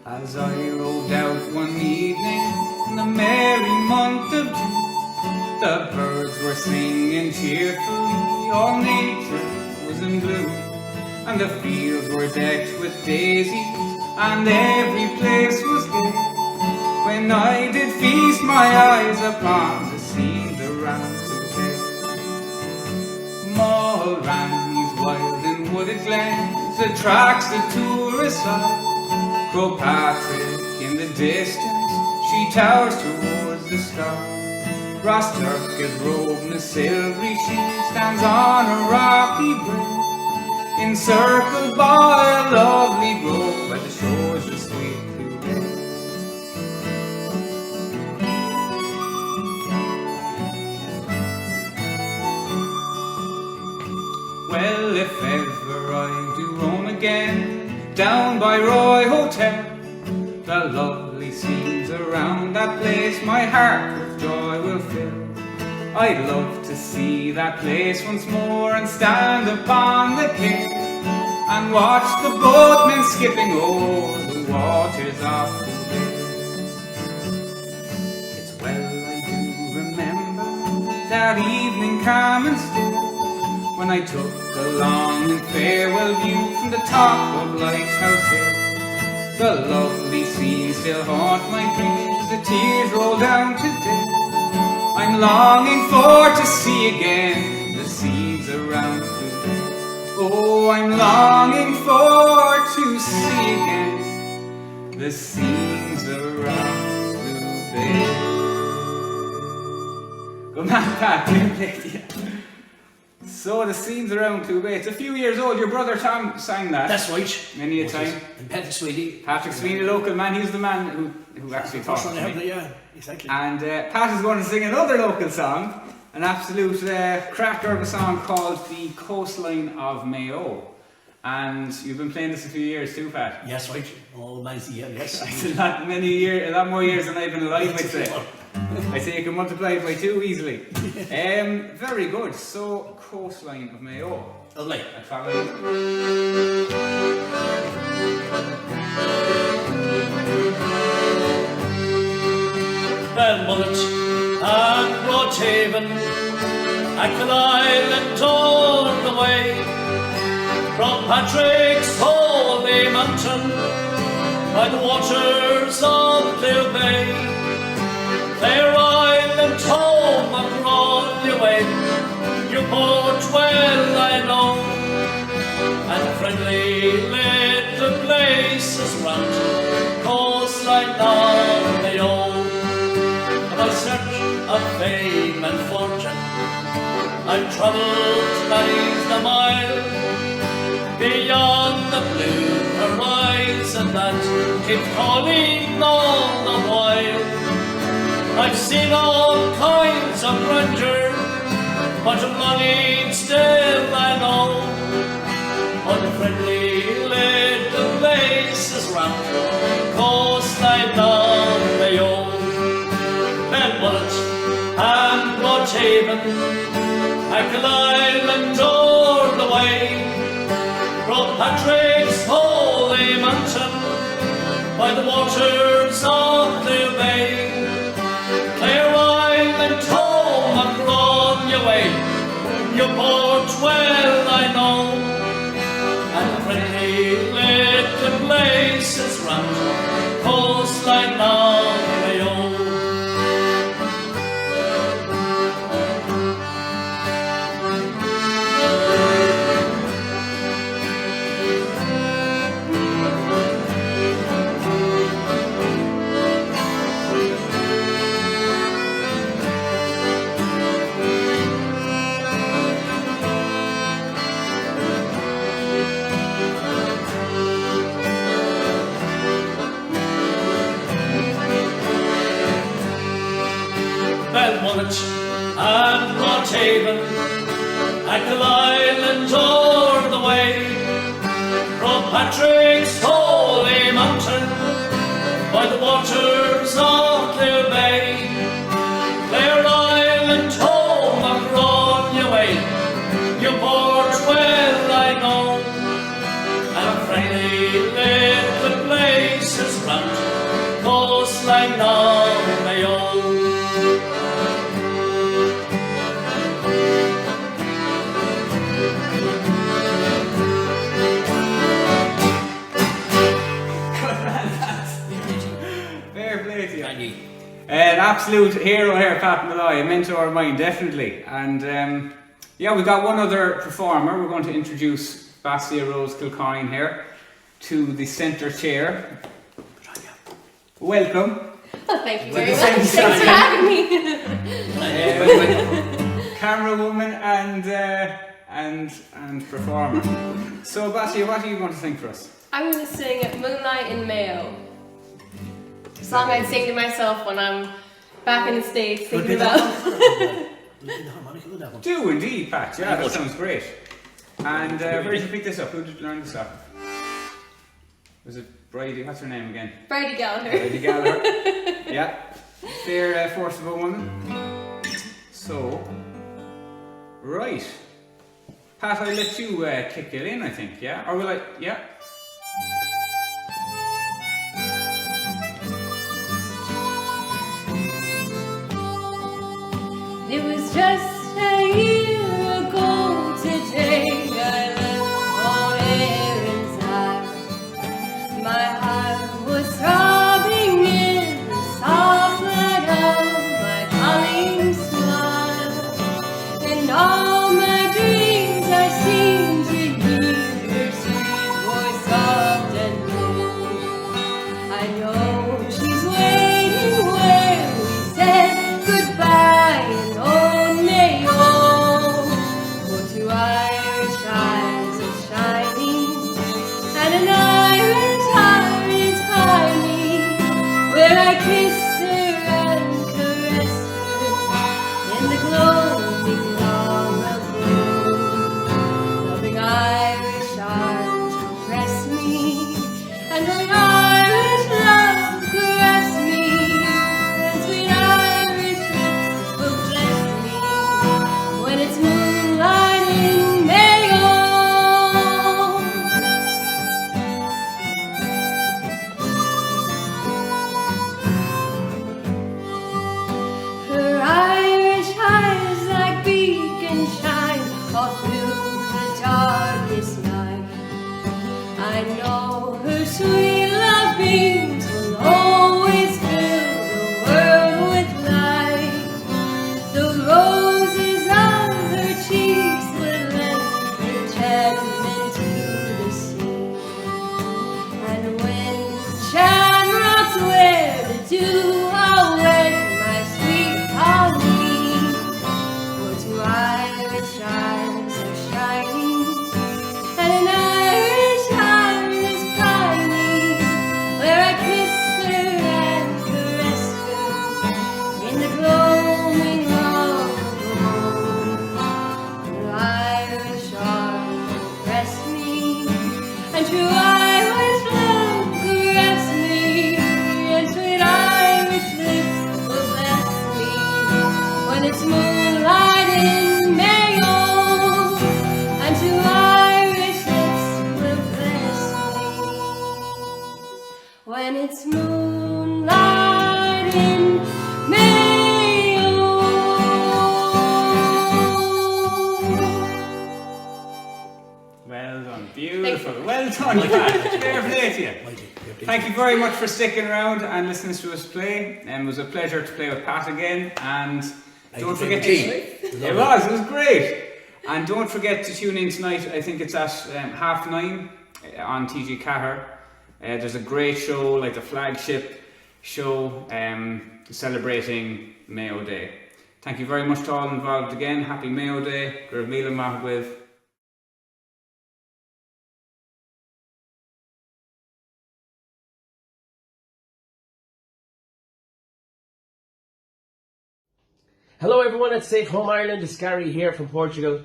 As I rode out one evening in the merry month of June, the birds were singing cheerfully, all nature was in bloom, and the fields were decked with daisies, and every place was gay, when I did feast my eyes upon the scenes around Cloubet. Mulranny's wild and wooded glens attracts the tourist's eye. Patrick in the distance, she towers towards the sky. Rossturk is robed in a silvery sheen, stands on a rocky bridge, encircled by a lovely grove by the shores of sweet Cloubet. Well, if ever I do roam again down by Roy Hotel, the lovely scenes around that place my heart with joy will fill. I'd love to see that place once more and stand upon the quay and watch the boatmen skipping o'er the waters of Cloubet. It's well I do remember that evening calm and still, when I took a long and farewell view from the top of Lighthouse Hill. The lovely scenes still haunt my dreams as the tears roll down today. I'm longing for to see again the scenes around Cloubet. Oh, I'm longing for to see again the scenes around Cloubet. Good man, Pat, you played it. So the scenes around Cloubet. It's a few years old. Your brother Tom sang that. That's right. Many a time. And Patrick Sweeney. Patrick Sweeney, local man. He's the man who actually talked to me. Yeah, exactly. And Pat is going to sing another local song, an absolute cracker of a song called The Coastline of Mayo. And you've been playing this a few years too, Pat. Yes, right. Oh, nice, yeah, yes. It's a lot more years than I've been alive, I'd say. I say you can multiply it by 2 easily. Very good. So, Coastline of Mayo. Lovely. Belmullet and Broadhaven, Achill Island all the way, from Patrick's holy mountain, by the waters of Cloubet. Clare Island, home of Ronyway, Newport well I know, and friendly little places round coastline of Mayo. By search of fame and fortune, I've travelled many's the mile, beyond the blue horizon that keeps calling all the while. I've seen all kinds of grandeur, but I'm longing still I know, unfriendly little places round coastline of Mayo. Belmullet and Broadhaven, Achill Island all the way, from Patrick's holy mountain, by the waters of Cloubet. Clare Island, home of Ronyway, Newport well I know, and friendly little places round coastline of Mayo. Connacht and Montaven, Achill Island o'er the way, from Patrick's holy mountain, by the waters of Clear Bay, Clare Island home of Ronaway, Newport well I know, and friendly little places round coastline of Mayo. Fair play to you. An absolute hero here, Pat Malloy, a mentor of mine, definitely. And yeah, we've got one other performer. We're going to introduce Basia Rose Kilcoyne here to the centre chair. Welcome. Oh, thank you very much. Thanks for having me. Camera woman and performer. So Basia, what are you going to sing for us? I'm going to sing Moonlight in Mayo. A song I'd sing to myself when I'm back in the States thinking about. Do indeed, Pat. Yeah, that sounds great. And where did you pick this up? Who did you learn this off? Was it Bridie? What's her name again? Bridie Gallagher. Bridie Gallagher. Yeah. Fair force of a woman. So, right. Pat, I'll let you kick it in, I think, yeah? Or will I? Yeah. It was just a year ago today I left all errands I. My heart was throbbing in the soft light of my calling smile, and all my dreams I seemed to hear her sweet voice soft and low. I know she's waiting where we said goodbye. Where I kiss her and caress her in the glowing laurel bloom. Loving Irish arms will press me, and an Irish love caress me, and sweet Irish lips will bless me when it's moonlight in Mayo. I know her sweet love beams will always fill the world with light. The roses on her cheeks will lend enchantment to the sea. And when shamrocks wear the dew, I'll wed my sweet Pauline. For to Irish eyes are shining, and an Irish heart is pining, where I kiss her and caress her in the glowing of the moon. The Irish arms will press me, and true Irish love caress me, and sweet Irish lips will bless me when it's moonlight in Mayo, and to Irish lips will bless me when it's moonlight in Mayo. Well done. Beautiful. Well done, Pat. Fair play to you. Thank you very much for sticking around and listening to us play. It was a pleasure to play with Pat again. And don't forget to... It was great. And don't forget to tune in tonight. I think it's at 9:30 on TG Cahir. There's a great show, like the flagship show celebrating Mayo Day. Thank you very much to all involved again. Happy Mayo Day. Gur míle maith agaibh. Hello everyone at Safe Home Ireland, it's Gary here from Portugal.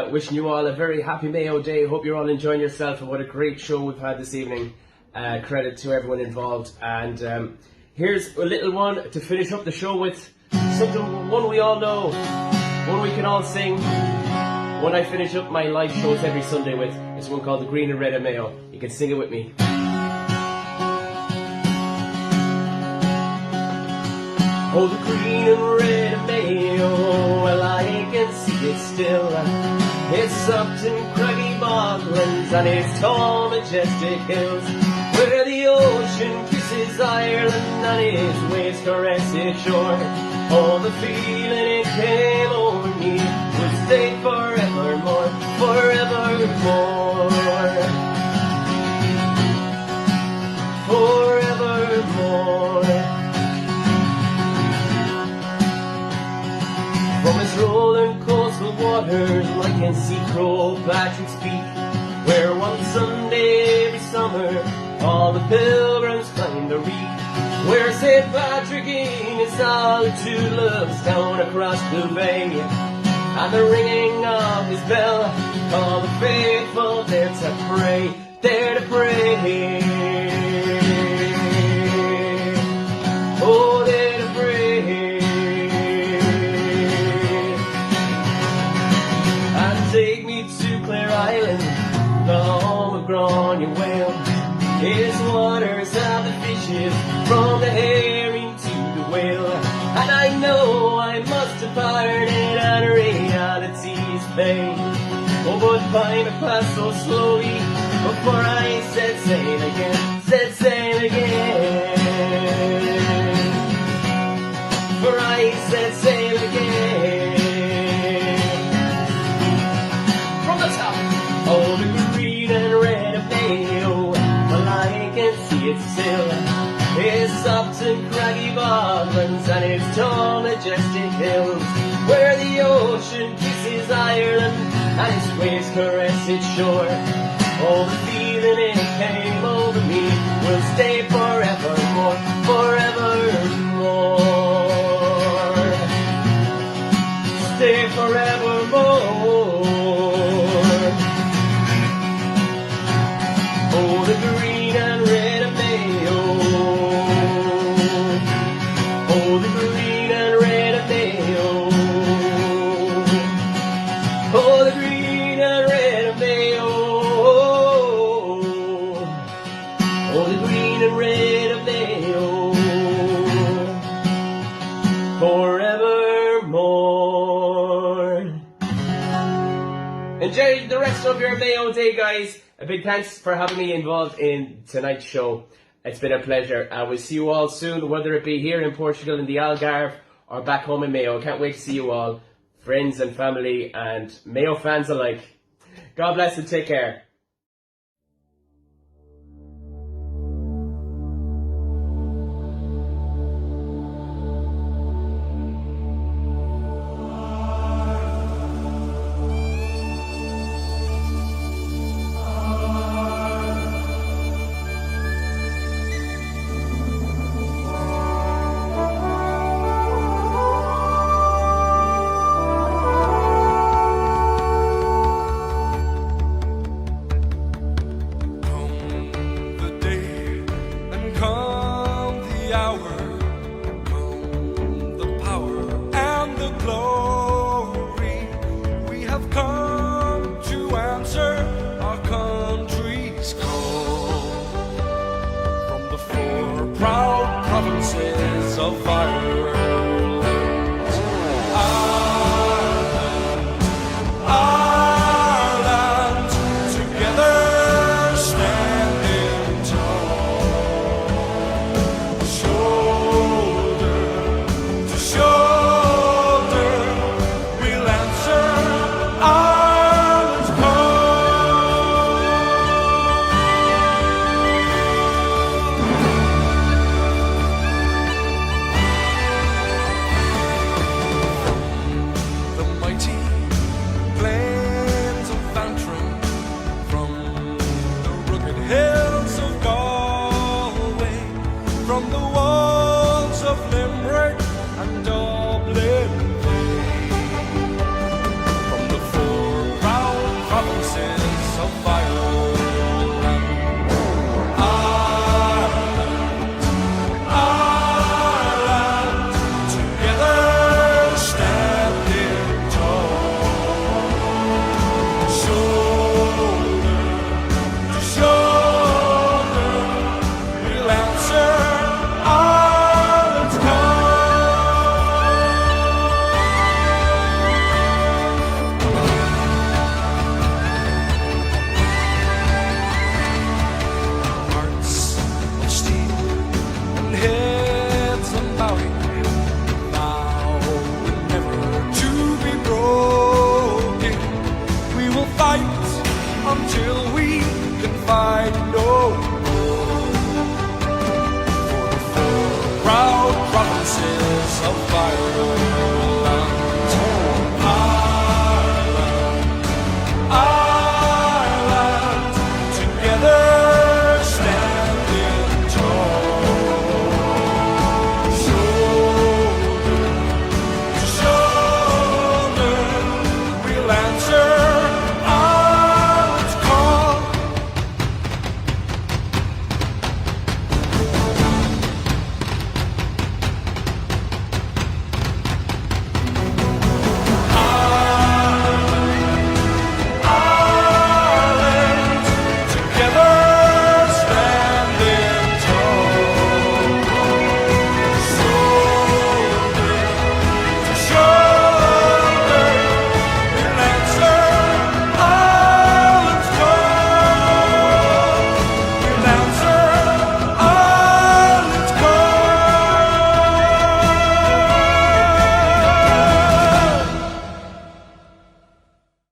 Wishing you all a very happy Mayo Day. Hope you're all enjoying yourself, and what a great show we've had this evening. Credit to everyone involved. And here's a little one to finish up the show with. One we all know, one we can all sing, one I finish up my live shows every Sunday with. It's one called The Green and Red of Mayo. You can sing it with me. Oh, the green and red of Mayo, well I can see it still. It's soft and craggy boglands and its tall majestic hills, where the ocean kisses Ireland and its waves caress its shore. Oh, the feeling it came over me would stay forevermore, forevermore, forevermore. From its rolling coastal waters, I can see Crow Patrick's Peak, where one Sunday every summer all the pilgrims climb the reek, where St. Patrick in his solitude looks down across Blue Bay, and the ringing of his bell call the faithful there to pray, there to pray. Oh, there to pray. And take me to Clare Island, the home of Grania Whale. Its waters have the fishes from the herring to the whale, and I know I must depart in reality's bay. Oh, but time had passed so slowly before I set sail again, set sail again. For I set sail again. From the top, oh, the green and red of Mayo, I can see it still. Its soft and craggy boglands and its tall majestic hills, where the ocean kisses Ireland and its waves caress its shore. Oh, the feeling it came over me will stay forevermore, forevermore. Stay forevermore. Oh, the green and red of Mayo. Oh, the green and red of Mayo. Oh, the green and red of Mayo. Oh, the green and red of Mayo. Forevermore. Enjoy the rest of your Mayo Day, guys. A big thanks for having me involved in tonight's show. It's been a pleasure. I will see you all soon, whether it be here in Portugal in the Algarve or back home in Mayo. I can't wait to see you all, friends and family and Mayo fans alike. God bless and take care. Of Ireland, Ireland, together standing tall, shoulder to shoulder, we'll answer Ireland's from the walls of Limerick and Dublin.